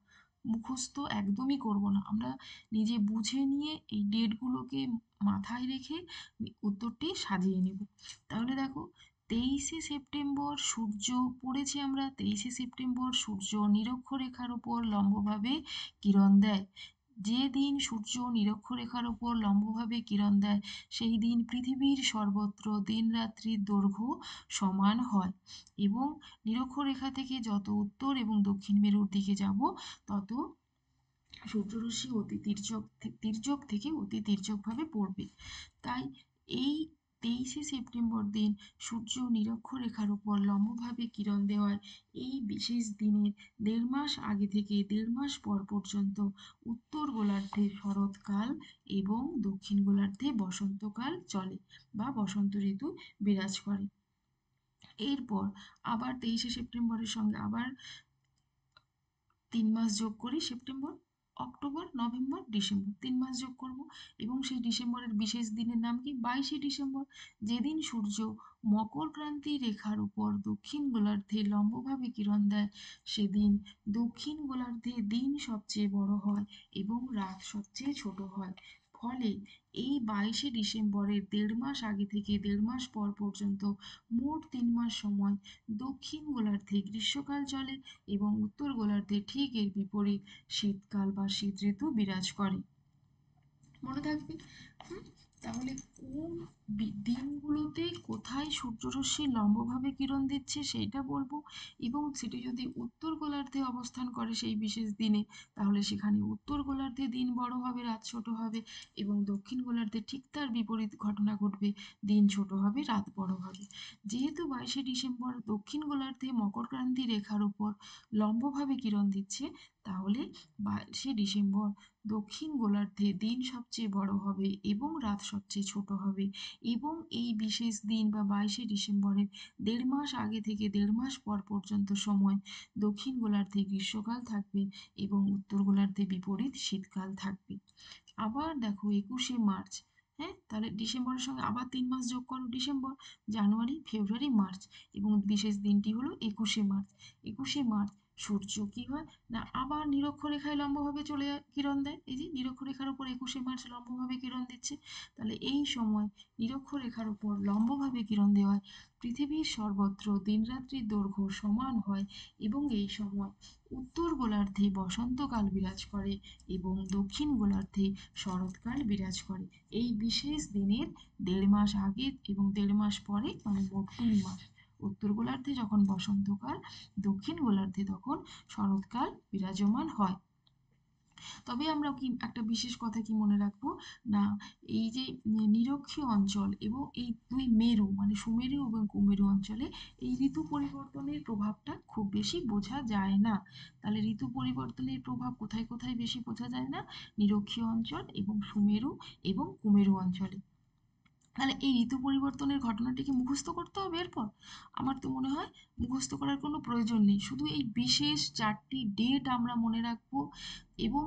A: মুখস্থ একদমই করব না। আমরা নিজে বুঝে নিয়ে এই ডেটগুলোকে মাথায় রেখে উত্তরটি সাজিয়ে নেব। তাহলে দেখো, 23শে সেপ্টেম্বর সূর্য পড়েছি আমরা, 23শে সেপ্টেম্বর সূর্য নিরক্ষরেখার উপর লম্বভাবে কিরণ দেয়। যে দিন সূর্য নিরক্ষরেখার উপর লম্বভাবে কিরণ দেয় সেই দিন পৃথিবীর সর্বত্র দিন রাত্রির দৈর্ঘ্য সমান হয় এবং নিরক্ষরেখা থেকে যত উত্তর এবং দক্ষিণ মেরুর দিকে যাব তত সূর্যরশ্মি অতি তির্যক থেকে অতি তির্যকভাবে পড়বে। তাই এই 23শে সেপ্টেম্বর দিন সূর্য নিরক্ষরেখার উপর লম্বভাবে কিরণ দেওয়ায় এই বিশেষ দিনের 1.5 মাস আগে থেকে 1.5 মাস পর পর্যন্ত উত্তর গোলার্ধে শরৎকাল এবং দক্ষিণ গোলার্ধে বসন্তকাল চলে বা বসন্ত ঋতু বিরাজ করে। এরপর আবার 23শে সেপ্টেম্বরের সঙ্গে আবার 3 মাস যোগ করি, সেপ্টেম্বর, অক্টোবর, নভেম্বর, ডিসেম্বর, 3 মাস যোগ করব এবং সেই ডিসেম্বরের বিশেষ দিনের নাম কি? 22শে ডিসেম্বর, যেদিন সূর্য মকর ক্রান্তি রেখার উপর দক্ষিণ গোলার্ধে লম্বভাবে কিরণ দেয় সেদিন দক্ষিণ গোলার্ধে দিন সবচেয়ে বড় হয় এবং রাত সবচেয়ে ছোট হয়। ফলে এই 22শে ডিসেম্বরের 1.5 মাস আগে থেকে 1.5 মাস পর পর্যন্ত মোট 3 মাস সময় দক্ষিণ গোলার্ধে গ্রীষ্মকাল চলে এবং উত্তর গোলার্ধে ঠিক এর বিপরীত শীতকাল বা শীত ঋতু বিরাজ করে। মনে থাকবে। হুম তাহলে কোন দিনগুলোতে কোথায় সূর্যরশ্মি লম্বভাবে কিরণ দিচ্ছে সেইটা বলবো, এবং সেটি যদি উত্তর গোলার্ধে অবস্থান করে সেই বিশেষ দিনে তাহলে সেখানে উত্তর গোলার্ধে দিন বড় হবে, রাত ছোট হবে, এবং দক্ষিণ গোলার্ধে ঠিক তার বিপরীত ঘটনা ঘটবে, দিন ছোট হবে, রাত বড় হবে। যেহেতু 22শে ডিসেম্বর দক্ষিণ গোলার্ধে মকরক্রান্তি রেখার উপর লম্বভাবে কিরণ দিচ্ছে তাহলে 22শে ডিসেম্বর দক্ষিণ গোলার্ধে দিন সবচেয়ে বড় হবে এবং রাত সবচেয়ে ছোট হবে, এবং এই বিশেষ দিন বা 22শে ডিসেম্বরের 1.5 মাস আগে থেকে 1.5 মাস পর পর্যন্ত সময় দক্ষিণ গোলার্ধে গ্রীষ্মকাল থাকবে এবং উত্তর গোলার্ধে বিপরীত শীতকাল থাকবে। আবার দেখো 21শে মার্চ, হ্যাঁ, তাহলে ডিসেম্বরের সঙ্গে আবার 3 মাস যোগ করো, ডিসেম্বর, জানুয়ারি, ফেব্রুয়ারি, মার্চ, এবং বিশেষ দিনটি হলো 21শে মার্চ। 21শে মার্চ সূর্য কি হয় না আবার নিরক্ষরেখায় লম্বভাবে চলে কিরণ দেয়, এই যে নিরক্ষরেখার উপর 21শে মার্চ লম্বভাবে কিরণ দিচ্ছে। তাহলে এই সময় নিরক্ষরেখার উপর লম্বভাবে কিরণ দেওয়ায় পৃথিবীর সর্বত্র দিনরাত্রির দৈর্ঘ্য সমান হয় এবং এই সময় উত্তর গোলার্ধে বসন্তকাল বিরাজ করে এবং দক্ষিণ গোলার্ধে শরৎকাল বিরাজ করে। এই বিশেষ দিনের 1.5 মাস আগে এবং 1.5 মাস পরে, মানে মোট 3 মাস, উত্তর গোলার্ধে যখন বসন্তকাল, দক্ষিণ গোলার্ধে তখন শরৎকাল বিরাজমান হয়। তবে আমরা কি একটা বিশেষ কথা কি মনে রাখবো না, এই যে নিরক্ষীয় অঞ্চল এবং এই দুই মেরু মানে সুমেরু এবং কুমেরু অঞ্চলে এই ঋতু পরিবর্তনের প্রভাবটা খুব বেশি বোঝা যায় না। তাহলে ঋতু পরিবর্তনের প্রভাব কোথায় কোথায় বেশি বোঝা যায় না, নিরক্ষীয় অঞ্চল এবং সুমেরু এবং কুমেরু অঞ্চলে। তাহলে এই ঋতু পরিবর্তনের ঘটনাটিকে মুখস্থ করতে হবে এরপর? আমার তো মনে হয় মুখস্থ করার কোনো প্রয়োজন নেই, শুধু এই বিশেষ 4টি ডেট আমরা মনে রাখবো এবং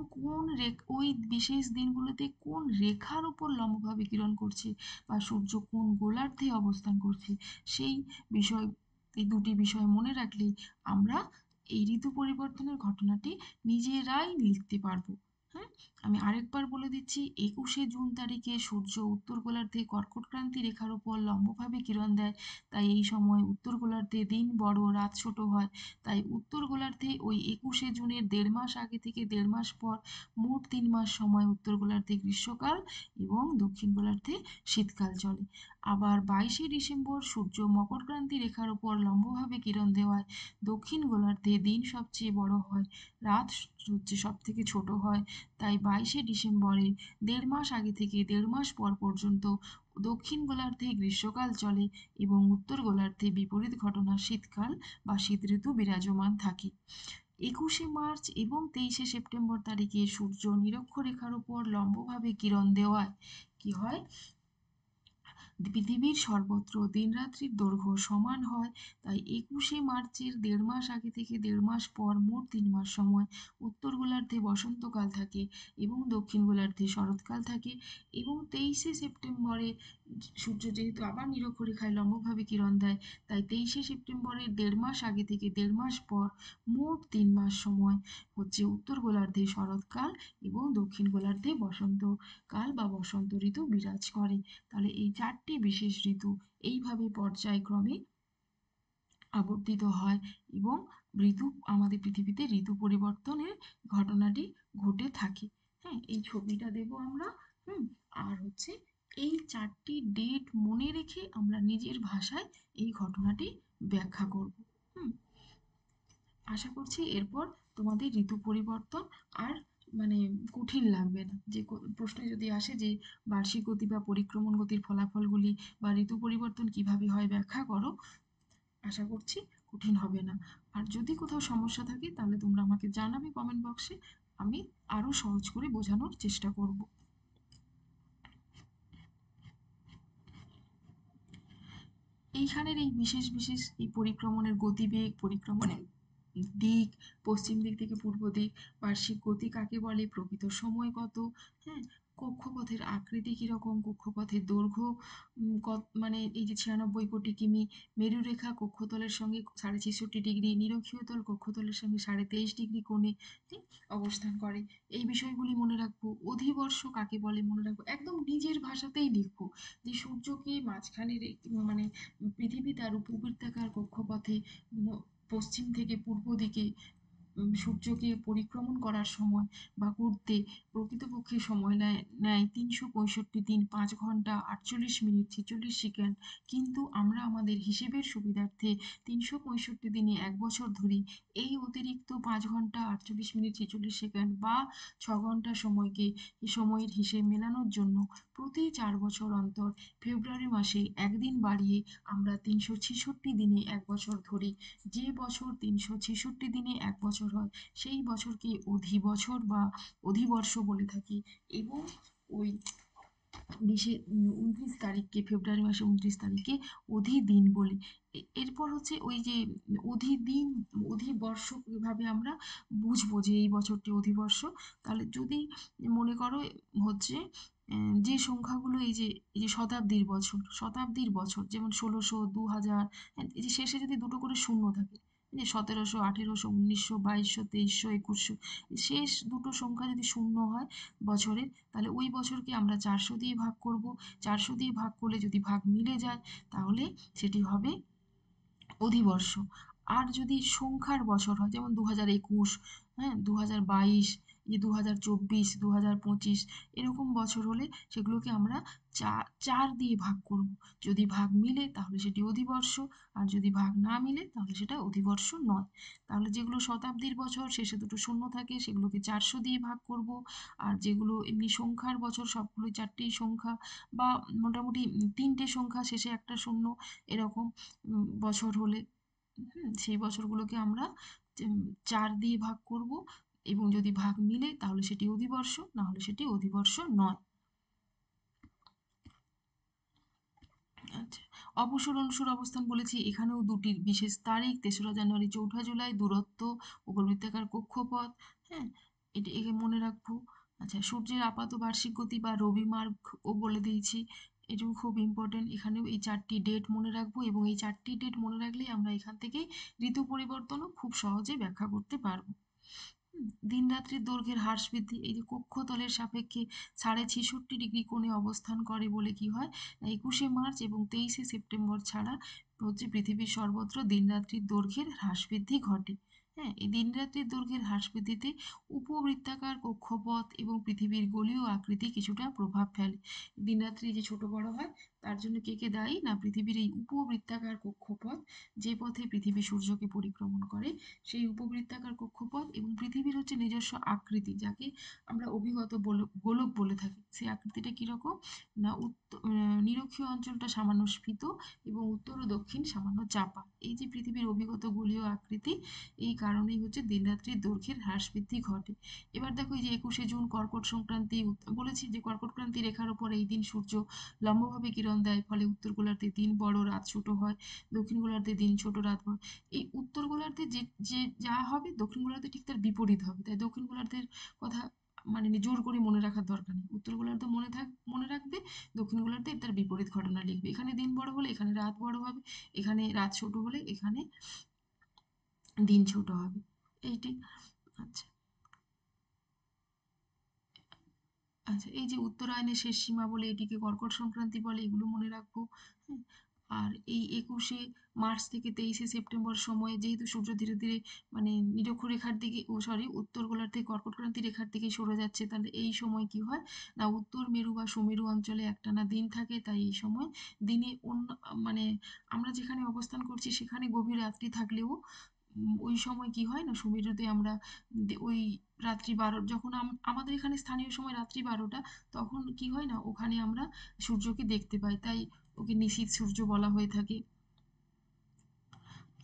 A: ওই বিশেষ দিনগুলোতে কোন রেখার উপর লম্বভাবে কিরণ করছে বা সূর্য কোন গোলার্ধে অবস্থান করছে সেই বিষয়, এই দুটি বিষয় মনে রাখলেই আমরা এই ঋতু পরিবর্তনের ঘটনাটি নিজেরাই লিখতে পারবো। হ্যাঁ, আমি আরেকবার বলে দিচ্ছি, 21শে জুন তারিখে সূর্য উত্তর গোলার্ধে কর্কট ক্রান্তি রেখার উপর লম্বভাবে কিরণ দেয়। তাই এই সময় উত্তর গোলার্ধে দিন বড় রাত ছোট হয়। তাই উত্তর গোলার্ধে ওই 21শে জুনের 1.5 মাস আগে থেকে 1.5 মাস পর মোট 3 মাস সময় উত্তর গোলার্ধে গ্রীষ্মকাল এবং দক্ষিণ গোলার্ধে শীতকাল চলে। আবার 22শে ডিসেম্বর সূর্য মকর ক্রান্তি রেখার উপর লম্বভাবে কিরণ দেওয়ায় দক্ষিণ গোলার্ধে দিন সবচেয়ে বড় হয়, রাত হচ্ছে সব থেকে ছোট হয়। তাই 22শে ডিসেম্বরে 1.5 মাস আগে থেকে 1.5 মাস পর পর্যন্ত দক্ষিণ গোলার্ধে গ্রীষ্মকাল চলে এবং উত্তর গোলার্ধে বিপরীত ঘটনা শীতকাল বা শীত ঋতু বিরাজমান থাকে। 21শে মার্চ এবং 23শে সেপ্টেম্বর তারিখে সূর্য নিরক্ষরেখার উপর লম্বভাবে কিরণ দেওয়ায় কি হয়, পৃথিবীর সর্বত্র দিনরাত্রির দৈর্ঘ্য সমান হয়। তাই 21শে মার্চের 1.5 মাস আগে থেকে 1.5 মাস পর মোট 3 মাস সময় উত্তর গোলার্ধে বসন্তকাল থাকে এবং দক্ষিণ গোলার্ধে শরৎকাল থাকে। এবং 23শে সেপ্টেম্বরে সূর্য যেহেতু আবার নিরক্ষরেখায় লম্বভাবে কিরণ দেয়, তাই 23শে সেপ্টেম্বরের 1.5 মাস আগে থেকে 1.5 মাস পর মোট 3 মাস সময় হচ্ছে উত্তর গোলার্ধে শরৎকাল এবং দক্ষিণ গোলার্ধে বসন্তকাল বা বসন্ত ঋতু বিরাজ করে। তাহলে এই 4টি বিশেষ ঋতু এইভাবে পর্যায়ক্রমে আবর্তিত হয় এবং আমাদের পৃথিবীতে ঋতু পরিবর্তনের ঘটনাটি ঘটে থাকে। হ্যাঁ, এই ছবিটা দেব আমরা। হুম, আর হচ্ছে এই 4টি ডেট মনে রেখে আমরা নিজের ভাষায় এই ঘটনাটি ব্যাখ্যা করব। হুম, আশা করছি এরপর তোমাদের ঋতু পরিবর্তন আর মানে কঠিন লাগবে না। যে প্রশ্নে যদি আসে যে বার্ষিক গতি বা পরিক্রমণ গতির ফলাফলগুলি বা ঋতু পরিবর্তন কিভাবে হয় ব্যাখ্যা করো, আশা করছি কঠিন হবে না। আর যদি কোথাও সমস্যা থাকে তাহলে তোমরা আমাকে জানাবে কমেন্ট বক্সে, আমি আরো সহজ করে বোঝানোর চেষ্টা করব। এইখানের এই বিশেষ বিশেষ এই পরিক্রমণের গতিবেগ, পরিক্রমণের দিক, পশ্চিম দিক থেকে পূর্ব দিক, বার্ষিক গতি কাকে বলে, প্রকৃত সময় কত, হ্যাঁ, কক্ষপথের আকৃতি কিরকম, কক্ষপথের দৈর্ঘ্য মানে এই যে 96 কোটি কিমি, মেরুরেখা কক্ষতলের সঙ্গে 63.5 ডিগ্রি, নিরক্ষীয় তল কক্ষতলের সঙ্গে 23.5 ডিগ্রি কোণে অবস্থান করে, এই বিষয়গুলি মনে রাখবো। অধিবর্ষ কাকে বলে মনে রাখবো, একদম নিজের ভাষাতেই লিখবো যে সূর্যকে মাঝখানে মানে পৃথিবী তার উপবৃত্তাকার কক্ষপথে পশ্চিম থেকে পূর্ব দিকে সূর্যকে পরিক্রমণ করার সময় বা ঘুরতে প্রকৃতপক্ষে সময় নেয় 365 দিন 5 ঘন্টা 48 মিনিট 46 সেকেন্ড। কিন্তু আমরা আমাদের হিসেবের সুবিধার্থে 365 দিনে 1 বছর ধরি। এই অতিরিক্ত 5 ঘন্টা 48 মিনিট 46 সেকেন্ড বা 6 ঘন্টা সময়কে সময়ের হিসেব মেলানোর জন্য প্রতি 4 বছর অন্তর ফেব্রুয়ারি মাসে একদিন বাড়িয়ে আমরা 366 দিনে 1 বছর ধরি। যে বছর 366 দিনে 1 বছর হয় সেই বছরকে অধিবছর বা অধিবর্ষ বলে থাকি। এবং ওই 29 তারিখকে, ফেব্রুয়ারি মাসে 29 তারিখে অধিদিন বলি। এরপর হচ্ছে ওই যে অধিদিন, অধিবর্ষ কিভাবে আমরা বুঝবো যে এই বছরটি অধিবর্ষ, তাহলে যদি মনে করো হচ্ছে যে সংখ্যাগুলো এই যে শতাব্দীর বছর যেমন 1600 2000, এই যে শেষে যদি দুটো করে শূন্য থাকে, যে 1700, 1800, 1900, 2200, 2300, 2100 শেষ দুটো সংখ্যা যদি শূন্য হয় বছরের, তাহলে ওই বছরকে আমরা 400 দিয়ে ভাগ করব। 400 দিয়ে ভাগ করলে যদি ভাগ মিলে যায় তাহলে সেটি হবে অধিবর্ষ। আর যদি সংখ্যার বছর হয়, যেমন 2021, হ্যাঁ, 2022, 2024, 2025 এরকম বছর হলে সেগুলোকে আমরা 4 দিয়ে ভাগ করব। যদি ভাগ মিলে তাহলে সেটি অধিবর্ষ, আর যদি ভাগ না মিলে তাহলে সেটা অধিবর্ষ নয়। তাহলে যেগুলো শতাব্দীর বছর শেষে দুটো শূন্য থাকে সেগুলোকে 400 দিয়ে ভাগ করব। আর যেগুলো এমনি সংখ্যার বছর সবগুলো 4টেই সংখ্যা, বা মোটামুটি 3টে সংখ্যা শেষে একটা শূন্য, এরকম বছর হলে সেই বছরগুলোকে আমরা 4 দিয়ে ভাগ করব, এবং যদি ভাগ মিলে তাহলে সেটি অধিবর্ষ, না হলে সেটি অধিবর্ষ নয়। আচ্ছা, অবসর অনুসর অবস্থান বলেছি, এখানেও দুটির বিশেষ তারিখ, 3রা জানুয়ারি, 4ঠা জুলাই, দূরত্ব, উপবৃত্তাকার কক্ষপথ, হ্যাঁ, এটি একে মনে রাখবো। আচ্ছা, সূর্যের আপাত বার্ষিক গতি বা রবি মার্গও বলে দিয়েছি, এটিও খুব ইম্পর্টেন্ট। এখানেও এই 4টি ডেট মনে রাখবো, এবং এই 4টি ডেট মনে রাখলেই আমরা এখান থেকেই ঋতু পরিবর্তনও খুব সহজে ব্যাখ্যা করতে পারবো। দিন রাত্রির দৈর্ঘ্যের হ্রাস বৃদ্ধি, এই যে কক্ষতলের সাপেক্ষে 66.5 ডিগ্রি কোণে অবস্থান করে বলে কি হয়, 21শে মার্চ এবং 23শে সেপ্টেম্বর ছাড়া হচ্ছে পৃথিবীর সর্বত্র দিন রাত্রির দৈর্ঘ্যের হ্রাস বৃদ্ধি ঘটে। হ্যাঁ, এই দিন রাত্রির দৈর্ঘ্যের হ্রাস বৃদ্ধিতে উপবৃত্তাকার কক্ষপথ এবং পৃথিবীর গোলীয় আকৃতি কিছুটা প্রভাব ফেলে। দিন রাত্রি যে ছোট বড় হয় তার জন্য কে কে দায়ী, না পৃথিবীর এই উপবৃত্তাকার কক্ষপথ, যে পথে পৃথিবী সূর্যকে পরিক্রমণ করে সেই উপবৃত্তাকার কক্ষপথ, এবং পৃথিবীর হচ্ছে নিজস্ব আকৃতি, যাকে আমরা অভিগত গোলক বলে থাকি। সেই আকৃতিটা কিরকম, না নিরক্ষীয় অঞ্চলটা সামান্য স্ফীত এবং উত্তর ও দক্ষিণ সামান্য চাপা। এই যে পৃথিবীর অভিগত গোলীয় আকৃতি, এই কারণেই হচ্ছে দিনরাত্রির দৈর্ঘ্যের হ্রাস বৃদ্ধি ঘটে। এবার দেখো, এই যে 21শে জুন কর্কট সংক্রান্তি, বলেছি যে কর্কট ক্রান্তি রেখার ওপর এই দিন সূর্য লম্বভাবে কিরণ দেয়, ফলে উত্তর গোলার্ধে দিন বড় রাত ছোট হয়, দক্ষিণ গোলার্ধে দিন ছোট রাত বড়। এই উত্তর গোলার্ধে যে যে যা হবে দক্ষিণ গোলার্ধে ঠিক তার বিপরীত হবে, তাই দক্ষিণ গোলার্ধের কথা মানে জোর করে মনে রাখার দরকার নেই। উত্তর গোলার্ধ মনে রাখবে, দক্ষিণ গোলার্ধে তার বিপরীত ঘটনা লিখবে। এখানে দিন বড় হলে এখানে রাত বড় হবে, এখানে রাত ছোট হলে এখানে দিন ছোট হবে, এইটি। আচ্ছা, আচ্ছা, এই যে উত্তরায়ণের শেষ সীমা বলে এটিকে কর্কট সংক্রান্তি বলে, এগুলো মনে রাখবো। হ্যাঁ, আর এই 21শে মার্চ থেকে 23শে সেপ্টেম্বর সময়ে যেহেতু সূর্য ধীরে ধীরে মানে নিরক্ষরেখার দিকে, সরি, উত্তর গোলার্ধ থেকে কর্কট ক্রান্তি রেখার দিকে সরে যাচ্ছে, তাহলে এই সময় কি হয়, না উত্তর মেরু বা সুমেরু অঞ্চলে একটানা দিন থাকে, তাই এই সময় দিনে অন্য মানে আমরা যেখানে অবস্থান করছি সেখানে গভীর রাত্রি থাকলেও ওই সময় কি হয়, না সুমেরুতে আমরা ওই রাত্রি 12, যখন আমাদের এখানে স্থানীয় সময় রাত্রি 12টা, তখন কি হয়, না ওখানে আমরা সূর্যকে দেখতে পাই, তাই ওকে নিশীথ সূর্য বলা হয়ে থাকে।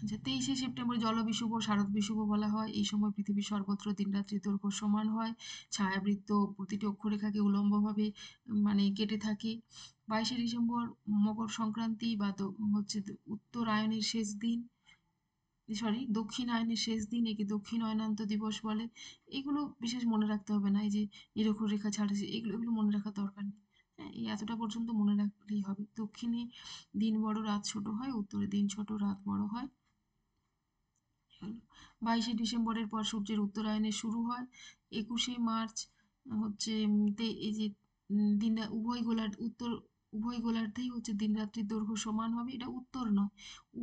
A: আচ্ছা, 23শে সেপ্টেম্বর জলবিষুব, শারদ বিষুব বলা হয়। এই সময় পৃথিবীর সর্বত্র দিনরাত্রির দৈর্ঘ্য সমান হয়, ছায়াবৃত্ত প্রতিটি অক্ষরেখাকে উলম্বভাবে মানে কেটে থাকে। 22শে ডিসেম্বর মকর সংক্রান্তি বা হচ্ছে উত্তরায়ণের শেষ দিন, সরি, দক্ষিণায়নের শেষ দিন, একে দক্ষিণ অয়নান্ত দিবস বলে। এগুলো বিশেষ মনে রাখতে হবে না, এই যে নিরক্ষরেখা ছাড়া এগুলো এগুলো মনে রাখার দরকার নেই। হ্যাঁ, এই এতটা পর্যন্ত মনে রাখলেই হবে। দক্ষিণে দিন বড় রাত ছোট হয়, উত্তরে দিন ছোট রাত বড় হয়। 22শে ডিসেম্বরের পর সূর্যের উত্তরায়ণে শুরু হয়। 21শে মার্চ হচ্ছে এই যে দিন উভয় গোলার্ধেই হচ্ছে দিন রাত্রির দৈর্ঘ্য সমান হবে, এটা উত্তর নয়,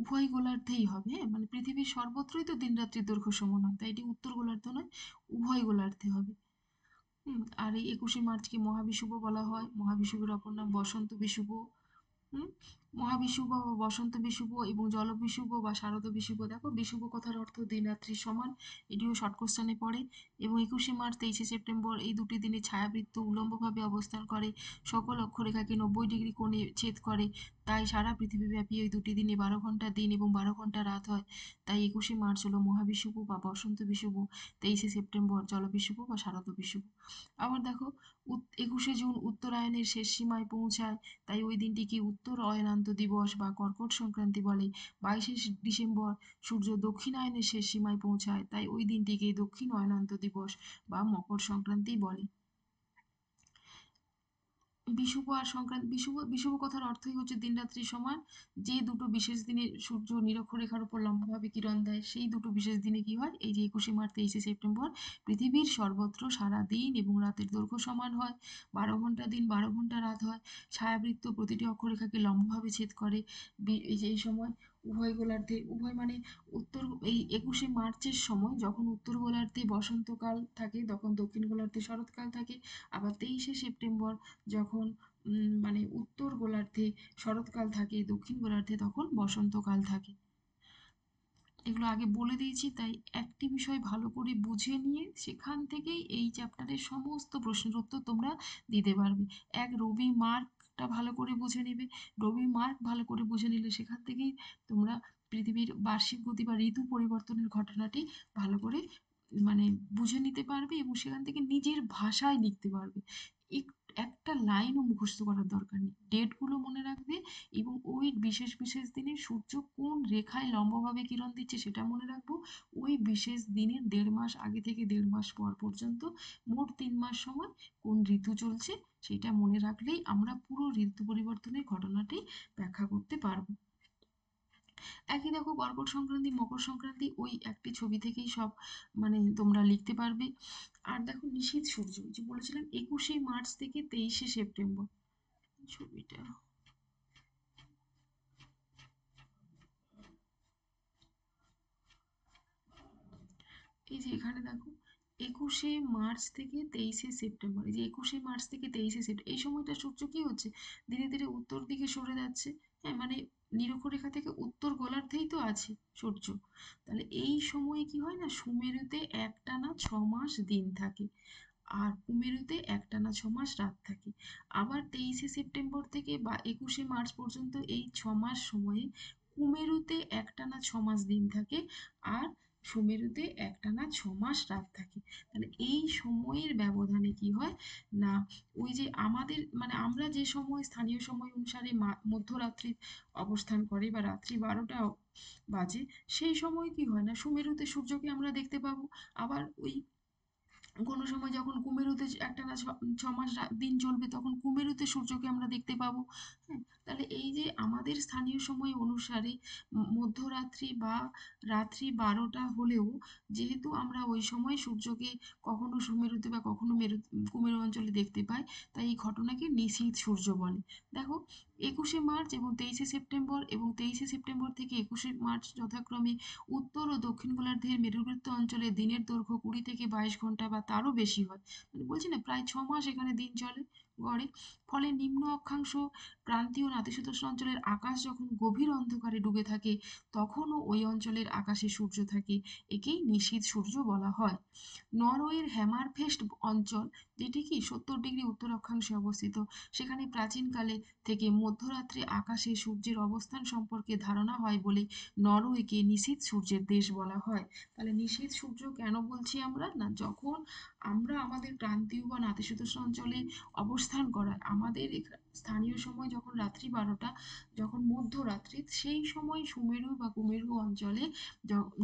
A: উভয় গোলার্ধেই হবে। হ্যাঁ, মানে পৃথিবীর সর্বত্রই তো দিন রাত্রির দৈর্ঘ্য সমান হয়, তাই এটি উত্তর গোলার্ধ নয়, উভয় গোলার্ধে হবে। আর এই 21শে মার্চকে মহাবিষুব বলা হয়, মহাবিষুবের অপর নাম বসন্ত বিষুব। হুম, মহাবিষুব বা বসন্ত বিষুব এবং জলবিষুব বা শারদ বিষুব, দেখো বিষুব কথার অর্থ দিন রাত্রি সমান, এটিও শর্ট কোশ্চেনে পড়ে। এবং 21শে মার্চ 23শে সেপ্টেম্বর এই দুটি দিনে ছায়াবৃত্ত উল্লম্বভাবে অবস্থান করে, সকল অক্ষরেখাকে 90 ডিগ্রি কোণে ছেদ করে, তাই সারা পৃথিবীব্যাপী ওই দুটি দিনে 12 ঘন্টা দিন এবং 12 ঘন্টা রাত হয়। তাই 21শে মার্চ হলো মহাবিষুব বা বসন্ত বিষুব, 23শে সেপ্টেম্বর জলবিষুব বা শারদ বিষুব। আবার দেখো, 21শে জুন উত্তরায়ণের শেষ সীমায় পৌঁছায়, তাই ওই দিনটিকে উত্তর অয়নান্ত দিবস বা কর্কট সংক্রান্তি বলে। 22শে ডিসেম্বর সূর্য দক্ষিণায়নের শেষ সীমায় পৌঁছায়, তাই ওই দিনটিকে দক্ষিণ অয়নান্ত দিবস বা মকর সংক্রান্তি বলে। বিষুব আর সংক্রান্তি, বিষুব কথার অর্থই হচ্ছে দিন রাত্রি সমান। যে দুটো বিশেষ দিনে সূর্য নিরক্ষরেখার উপর লম্বভাবে কিরণ দেয়, সেই দুটো বিশেষ দিনে কি হয়, এই যে 21শে মার্চ 23শে সেপ্টেম্বর পৃথিবীর সর্বত্র সারা দিন এবং রাতের দৈর্ঘ্য সমান হয়, 12 ঘন্টা দিন 12 ঘন্টা রাত হয়, ছায়াবৃত্ত প্রতিটি অক্ষরেখাকে লম্বভাবে ছেদ করে। এই যে এই সময় উভয় গোলার্ধে, উভয় মানে উত্তর, এই 21শে মার্চের সময় যখন উত্তর গোলার্ধে বসন্তকাল থাকে তখন দক্ষিণ গোলার্ধে শরৎকাল থাকে। আবার 23শে সেপ্টেম্বর যখন মানে উত্তর গোলার্ধে শরৎকাল থাকে, দক্ষিণ গোলার্ধে তখন বসন্তকাল থাকে। এগুলো আগে বলে দিয়েছি, তাই একটি বিষয় ভালো করে বুঝে নিয়ে সেখান থেকেই এই চ্যাপ্টারের সমস্ত প্রশ্নের উত্তর তোমরা দিতে পারবে। রবি মার্কটা ভালো করে বুঝে নিবে। রবি মার্ক ভালো করে বুঝে নিলে সেখান থেকেই তোমরা পৃথিবীর বার্ষিক গতি বা ঋতু পরিবর্তনের ঘটনাটি ভালো করে মানে বুঝে নিতে পারবে এবং সেখান থেকে নিজের ভাষায় লিখতে পারবে। একটা লাইনও মুখস্থ করার দরকার নেই, ডেটগুলো মনে রাখবে এবং ওই বিশেষ বিশেষ দিনে সূর্য কোন রেখায় লম্বভাবে কিরণ দিচ্ছে সেটা মনে রাখবো। ওই বিশেষ দিনের 1.5 মাস আগে থেকে 1.5 মাস পর পর্যন্ত মোট 3 মাস সময় কোন ঋতু চলছে সেটা মনে রাখলেই আমরা পুরো ঋতু পরিবর্তনের ঘটনাটি ব্যাখ্যা করতে পারবো। একই দেখো কর্কট সংক্রান্তি, মকর সংক্রান্তি ওই একটি ছবি থেকেই সব মানে তোমরা লিখতে পারবে। আর দেখো নিশীথ সূর্য, যে বলেছিলাম 21শে মার্চ থেকে 23শে সেপ্টেম্বর, ছবিটা এই যে এখানে দেখো 21শে মার্চ থেকে 23শে সেপ্টেম্বর, এই যে 21শে মার্চ থেকে 23শে সেপ্টেম্বর এই সময়টা সূর্য কি হচ্ছে, ধীরে ধীরে উত্তর দিকে সরে যাচ্ছে। হ্যাঁ মানে নিরক্ষরেখা থেকে উত্তর গোলার্ধেই তো আছে সূর্য। তাহলে এই সময়ে কি হয় না, সুমেরুতে একটানা 6 মাস দিন থাকে আর কুমেরুতে একটানা 6 মাস রাত থাকে। আবার 23শে সেপ্টেম্বর থেকে বা 21শে মার্চ পর্যন্ত এই 6 মাস সময়ে কুমেরুতে একটানা 6 মাস দিন থাকে আর সুমেরুতে একটানা 6 মাস রাত থাকে। তাহলে এই সময়ের ব্যবধানে কি হয় না, ওই যে আমাদের মানে আমরা যে সময় স্থানীয় সময় অনুসারে মধ্যরাত্রি অবস্থান করে বা রাত্রি 12টা বাজে, সেই সময় কি হয় না সুমেরুতে সূর্যকে আমরা দেখতে পাবো। আবার ওই কোনো সময় যখন কুমেরুতে একটানা 6 মাস দিন চলবে তখন কুমেরুতে সূর্যকে আমরা দেখতে পাবো। হ্যাঁ, তাহলে এই যে আমাদের স্থানীয় সময় অনুসারে মধ্যরাত্রি বা রাত্রি 12টা হলেও যেহেতু আমরা ওই সময় সূর্যকে কখনো সুমেরুতে বা কখনো কুমেরু অঞ্চলে দেখতে পাই, তাই এই ঘটনাকে নিশীথ সূর্য বলে। দেখো 21শে মার্চ এবং 23শে সেপ্টেম্বর এবং 23শে সেপ্টেম্বর থেকে 21শে মার্চ যথাক্রমে উত্তর ও দক্ষিণ গোলার্ধের মেরুবৃত্ত অঞ্চলে দিনের দৈর্ঘ্য 20 থেকে 22 ঘন্টা বা তারও বেশি হয়। মানে বলছি না প্রায় 6 মাস এখানে দিন চলে গড়ে। ফলে নিম্ন অক্ষাংশ, ক্রান্তীয় নাতিশীতোষ্ণ অঞ্চলের আকাশ যখন গভীর অন্ধকারে ডুবে থাকে তখনও ওই অঞ্চলের আকাশে সূর্য থাকে, একেই নিশীথ সূর্য বলা হয়। নরওয়ের হ্যামারফেস্ট অঞ্চল, যেটি কি 70 ডিগ্রি উত্তর অক্ষাংশে অবস্থিত, সেখানে প্রাচীনকালে থেকে মধ্যরাত্রে আকাশে সূর্যের অবস্থান সম্পর্কে ধারণা হয় বলে নরওয়েকে নিশীথ সূর্যের দেশ বলা হয়। তাহলে নিশীথ সূর্য কেন বলছি আমরা না, যখন আমরা আমাদের ক্রান্তীয় বা নাতিশীতোষ্ণ অঞ্চলে অবস্থান করায় আমাদের স্থানীয় সময় যখন রাত্রি 12টা, যখন মধ্যরাত্রি, সেই সময় সুমেরু বা কুমেরু অঞ্চলে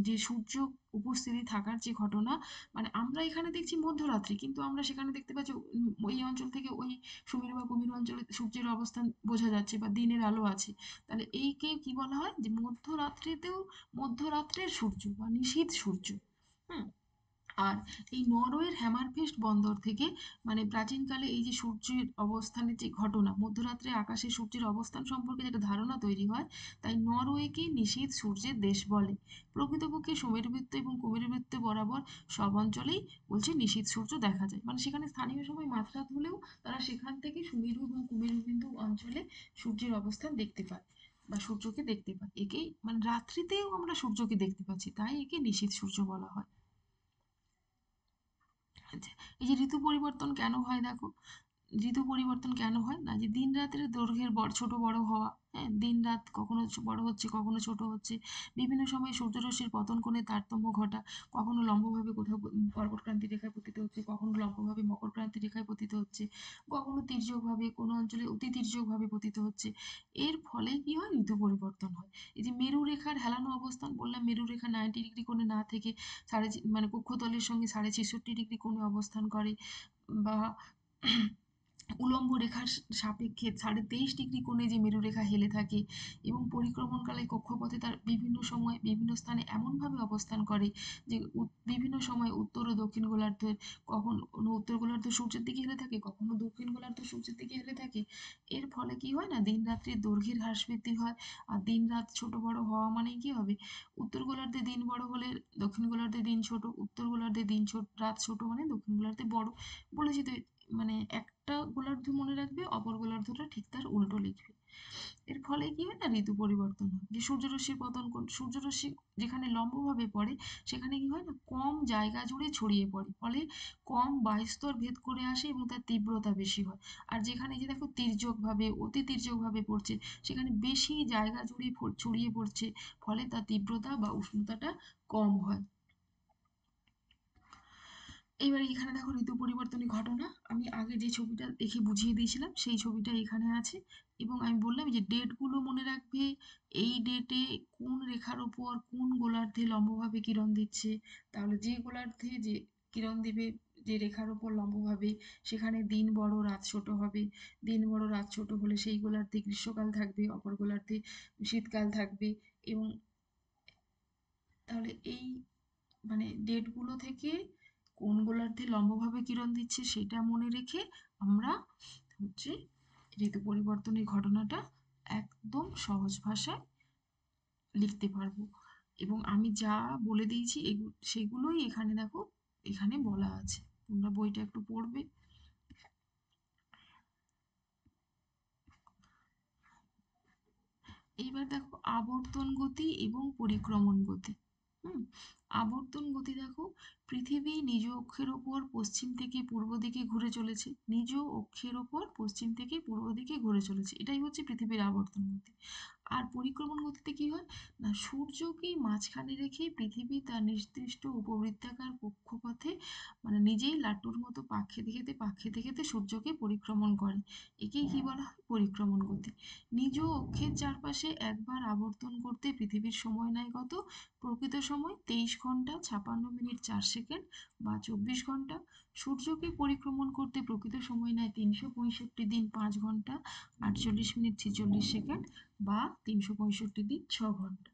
A: যে সূর্য উপস্থিতি থাকার যে ঘটনা, মানে আমরা এখানে দেখছি মধ্যরাত্রি কিন্তু আমরা সেখানে দেখতে পাচ্ছি ওই অঞ্চল থেকে ওই সুমেরু বা কুমেরু অঞ্চলে সূর্যের অবস্থান বোঝা যাচ্ছে বা দিনের আলো আছে। তাহলে এইকে কি বলা হয় যে মধ্যরাত্রিতেও মধ্যরাত্রের সূর্য বা নিশীথ সূর্য। হুম। আর এই নরওয়ের হ্যামারফেস্ট বন্দর থেকে মানে প্রাচীনকালে এই যে সূর্যের অবস্থানের যে ঘটনা, মধ্যরাত্রে আকাশে সূর্যের অবস্থান সম্পর্কে যেটা ধারণা তৈরি হয়, তাই নরওয়েকে নিশীথ সূর্যের দেশ বলে। প্রকৃতপক্ষে সুমেরুবৃত্ত এবং কুমেরুবৃত্ত বরাবর সব অঞ্চলেই বলছে নিশীথ সূর্য দেখা যায়, মানে সেখানে স্থানীয় সময় মাঝরাত হলেও তারা সেখান থেকে সুমেরু এবং কুমেরু বিন্দু অঞ্চলে সূর্যের অবস্থান দেখতে পায় বা সূর্যকে দেখতে পায়। একেই মানে রাত্রিতেও আমরা সূর্যকে দেখতে পাচ্ছি, তাই একে নিশীথ সূর্য বলা হয়। আচ্ছা, এই যে ঋতু পরিবর্তন কেন হয় দেখো, ঋতু পরিবর্তন কেন হয় না, যে দিন রাতের দৈর্ঘ্যের ছোট বড় হওয়া, হ্যাঁ দিন রাত কখনো বড় হচ্ছে কখনো ছোট হচ্ছে, বিভিন্ন সময় সূর্যরশ্মির পতন কোণে তারতম্য ঘটা, কখনো লম্বভাবে কোথাও কর্কটক্রান্তি রেখায় পতিত হচ্ছে, কখনো লম্বভাবে মকরক্রান্তি রেখায় পতিত হচ্ছে, কখনো তির্যকভাবে কোনো অঞ্চলে অতি তির্যকভাবে পতিত হচ্ছে। এর ফলে কি হয়, ঋতু পরিবর্তন হয়। এই যে মেরু রেখার হেলানো অবস্থান বললাম, মেরু রেখা 90 ডিগ্রি কোণে না থেকে মানে কক্ষতলের সঙ্গে 66.5 ডিগ্রি কোণে অবস্থান করে, বা উলম্ব রেখার সাপেক্ষে 23.5 কোণে যে মেরুরেখা হেলে থাকে এবং পরিক্রমণকালে কক্ষপথে তার বিভিন্ন সময় বিভিন্ন স্থানে এমনভাবে অবস্থান করে যে বিভিন্ন সময় উত্তর ও দক্ষিণ গোলার্ধের, কখনো উত্তর গোলার্ধ সূর্যের দিকে হেলে থাকে, কখনো দক্ষিণ গোলার্ধ সূর্যের দিকে হেলে থাকে। এর ফলে কি হয় না, দিন রাত্রির দৈর্ঘ্যের হ্রাস বৃদ্ধি হয়। আর দিন রাত ছোট বড় হওয়া মানেই কি হবে, উত্তর গোলার্ধে দিন বড় হলে দক্ষিণ গোলার্ধে দিন ছোট, উত্তর গোলার্ধে দিন ছোট রাত ছোট মানে দক্ষিণ গোলার্ধে বড়। বলেছি তো, মানে একটা গোলার্ধ মনে রাখবে, অপর গোলার্ধটা ঠিক তার উল্টো লিখবে। এর ফলে কি হয় না, ঋতু পরিবর্তন হয়। যে সূর্যরশ্মির পতন কোণ, সূর্যরশ্মি যেখানে লম্বভাবে পড়ে সেখানে কি হয় না, কম জায়গা জুড়ে ছড়িয়ে পড়ে, ফলে কম বায়ুস্তর ভেদ করে আসে এবং তার তীব্রতা বেশি হয়। আর যেখানে যে দেখো তির্যকভাবে অতি তির্যকভাবে পড়ছে, সেখানে বেশি জায়গা জুড়ে ছড়িয়ে পড়ছে, ফলে তার তীব্রতা বা উষ্ণতাটা কম হয়। এবারে এখানে দেখো ঋতু পরিবর্তনের ঘটনা, আমি আগে যে ছবিটা দেখে বুঝিয়ে দিয়েছিলাম সেই ছবিটা এখানে আছে। এবং আমি বললাম যে ডেটগুলো মনে রাখবে, এই ডেটে কোন রেখার ওপর কোন গোলার্ধে লম্বভাবে কিরণ দিচ্ছে। তাহলে যে গোলার্ধে যে কিরণ দিবে, যে রেখার ওপর লম্বভাবে, সেখানে দিন বড় রাত ছোট হবে। দিন বড় রাত ছোট হলে সেই গোলার্ধে গ্রীষ্মকাল থাকবে, অপর গোলার্ধে শীতকাল থাকবে। এবং তাহলে এই মানে ডেটগুলো থেকে কোন গোলার্ধে লম্বভাবে কিরণ দিচ্ছে সেটা মনে রেখে আমরা হচ্ছে ঋতু পরিবর্তনের ঘটনাটা একদম সহজ ভাষায় লিখতে পারবো। এবং আমি যা বলে দিয়েছি সেগুলোই এখানে দেখো, এখানে বলা আছে, তোমরা বইটা একটু পড়বে। এইবার দেখো আবর্তন গতি এবং পরিক্রমণ গতি। হুম, আবর্তন গতি দেখো, পৃথিবী নিজ অক্ষের ওপর পশ্চিম থেকে পূর্ব দিকে ঘুরে চলেছে, নিজ অক্ষের ওপর পশ্চিম থেকে পূর্ব দিকে ঘুরে চলেছে, এটাই হচ্ছে পৃথিবীর আবর্তন গতি। আর পরিক্রমণ গতিতে কি হয় না, সূর্যকে মাঝখানে রেখে পৃথিবী তার নির্দিষ্ট উপবৃত্তাকার কক্ষপথে মানে নিজেই লাট্টুর মতো পাক খেতে খেতে সূর্যকে পরিক্রমণ করে। একেই কি বলা হয়, পরিক্রমণ গতি। নিজ অক্ষের চারপাশে একবার আবর্তন করতে পৃথিবীর সময় নেয় কত, প্রকৃত সময় 23 ঘন্টা 56 মিনিট 4 সেকেন্ড বা 24 ঘন্টা। সূর্যকে পরিক্রমণ করতে প্রকৃত সময় নেয় 365 দিন 5 ঘন্টা 48 মিনিট 46 সেকেন্ড বা 365 দিন 6 ঘন্টা।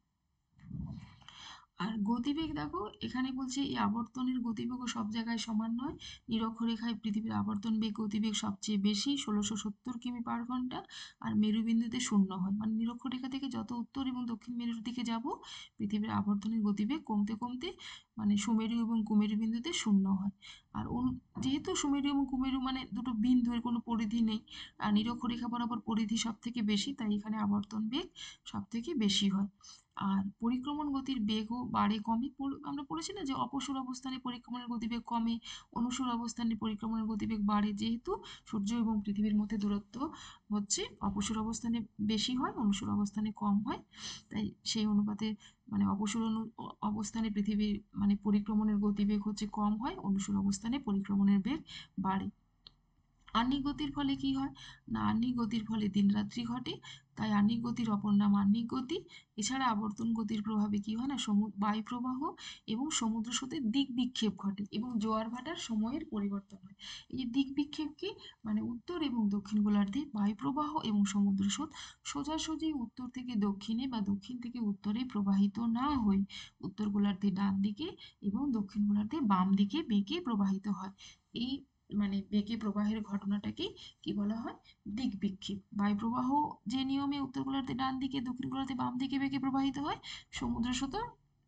A: আর গতিবেগ দেখো, এখানে বলছে এই আবর্তনের গতিবেগও সব জায়গায় সমান নয়। নিরক্ষরেখায় পৃথিবীর আবর্তন বেগ গতিবেগ সবচেয়ে বেশি 1670 কিমি/ঘন্টা, আর মেরুবিন্দুতে শূন্য হয়। মানে নিরক্ষরেখা থেকে যত উত্তর এবং দক্ষিণ মেরুর দিকে যাব, পৃথিবীর আবর্তনের গতিবেগ কমতে কমতে মানে সুমেরু এবং কুমেরু বিন্দুতে শূন্য হয়। আর যেহেতু সুমেরু এবং কুমেরু মানে দুটো বিন্দু, এর কোনো পরিধি নেই, আর নিরক্ষরেখা বরাবর পরিধি সব থেকে বেশি, তাই এখানে আবর্তন বেগ সব থেকে বেশি হয়। আর পরিক্রমণ গতির বেগও বাড়ে কমে, আমরা পড়েছি না যে অপসর অবস্থানে পরিক্রমণের গতিবেগ কমে, অনুসর অবস্থানে পরিক্রমণের গতিবেগ বাড়ে, যেহেতু সূর্য এবং পৃথিবীর মধ্যে দূরত্ব হচ্ছে অপসর অবস্থানে বেশি হয়, অনুসর অবস্থানে কম হয়। তাই সেই অনুপাতে মানে অবস্থানে পৃথিবীর মানে পরিক্রমণের গতিবেগ হচ্ছে কম হয়, অনুসর অবস্থানে পরিক্রমণের বেগ বাড়ে। আহ্নিক গতির ফলে কি হয় না, আহ্নিক গতির ফলে দিনরাত্রি ঘটে, তাই আহ্নিক গতির অপর নাম আহ্নিক গতি। এছাড়া আবর্তন গতির প্রভাবে কি হয় না, বায়ু প্রবাহ এবং সমুদ্র স্রোতের দিক বিক্ষেপ ঘটে এবং জোয়ার ভাটার সময়ের পরিবর্তন হয়। এই যে দিক বিক্ষেপ কি, মানে উত্তর এবং দক্ষিণ গোলার্ধে বায়ু প্রবাহ এবং সমুদ্র স্রোত সোজাসুজি উত্তর থেকে দক্ষিণে বা দক্ষিণ থেকে উত্তরে প্রবাহিত না হয়ে উত্তর গোলার্ধে ডান দিকে এবং দক্ষিণ গোলার্ধে বাম দিকে বেঁকে প্রবাহিত হয়। এই মানে বেগে প্রবাহের ঘটনাটাকে কি বলা হয়, দিক বিক্ষেপ। বায়ু প্রবাহ যে নিয়মে উত্তর গোলার্ধে ডান দিকে দক্ষিণ গোলার্ধে বাম দিকে বেগে প্রবাহিত হয়, সমুদ্র স্রোতও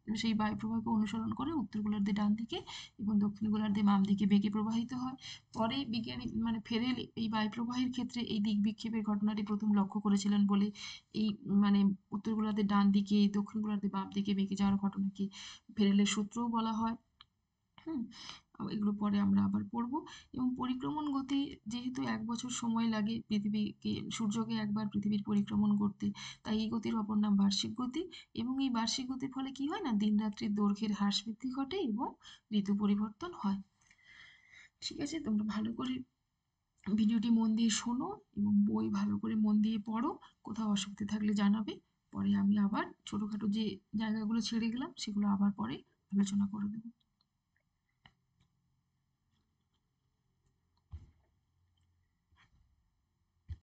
A: সেই বায়ু প্রবাহকে অনুসরণ করে উত্তর গোলার্ধে ডান দিকে এবং দক্ষিণ গোলার্ধে বাম দিকে বেগে প্রবাহিত হয়। পরে বিজ্ঞানী মানে ফেরেল এই বায়ু প্রবাহের ক্ষেত্রে এই দিক বিক্ষেপের ঘটনাটি প্রথম লক্ষ্য করেছিলেন বলে এই মানে উত্তর গোলার্ধে ডান দিকে দক্ষিণ গোলার্ধে বাম দিকে বেঁকে যাওয়ার ঘটনাকে ফেরেলের সূত্রও বলা হয়। হুম, এগুলো পরে আমরা আবার পড়বো। এবং পরিক্রমণ গতি, যেহেতু 1 বছর সময় লাগে পৃথিবীকে সূর্যকে একবার পৃথিবীর পরিক্রমণ করতে, তাই এই গতির অপর নাম বার্ষিক গতি। এবং এই বার্ষিক গতির ফলে কি হয় না, দিন রাত্রির দৈর্ঘ্যের হ্রাস বৃদ্ধি ঘটে এবং ঋতু পরিবর্তন হয়। ঠিক আছে, তোমরা ভালো করে ভিডিওটি মন দিয়ে শোনো এবং বই ভালো করে মন দিয়ে পড়ো। কোথাও অসুবিধা থাকলে জানাবে, পরে আমি আবার ছোটোখাটো যে জায়গাগুলো ছেড়ে গেলাম সেগুলো আবার পরে আলোচনা করে দেবো।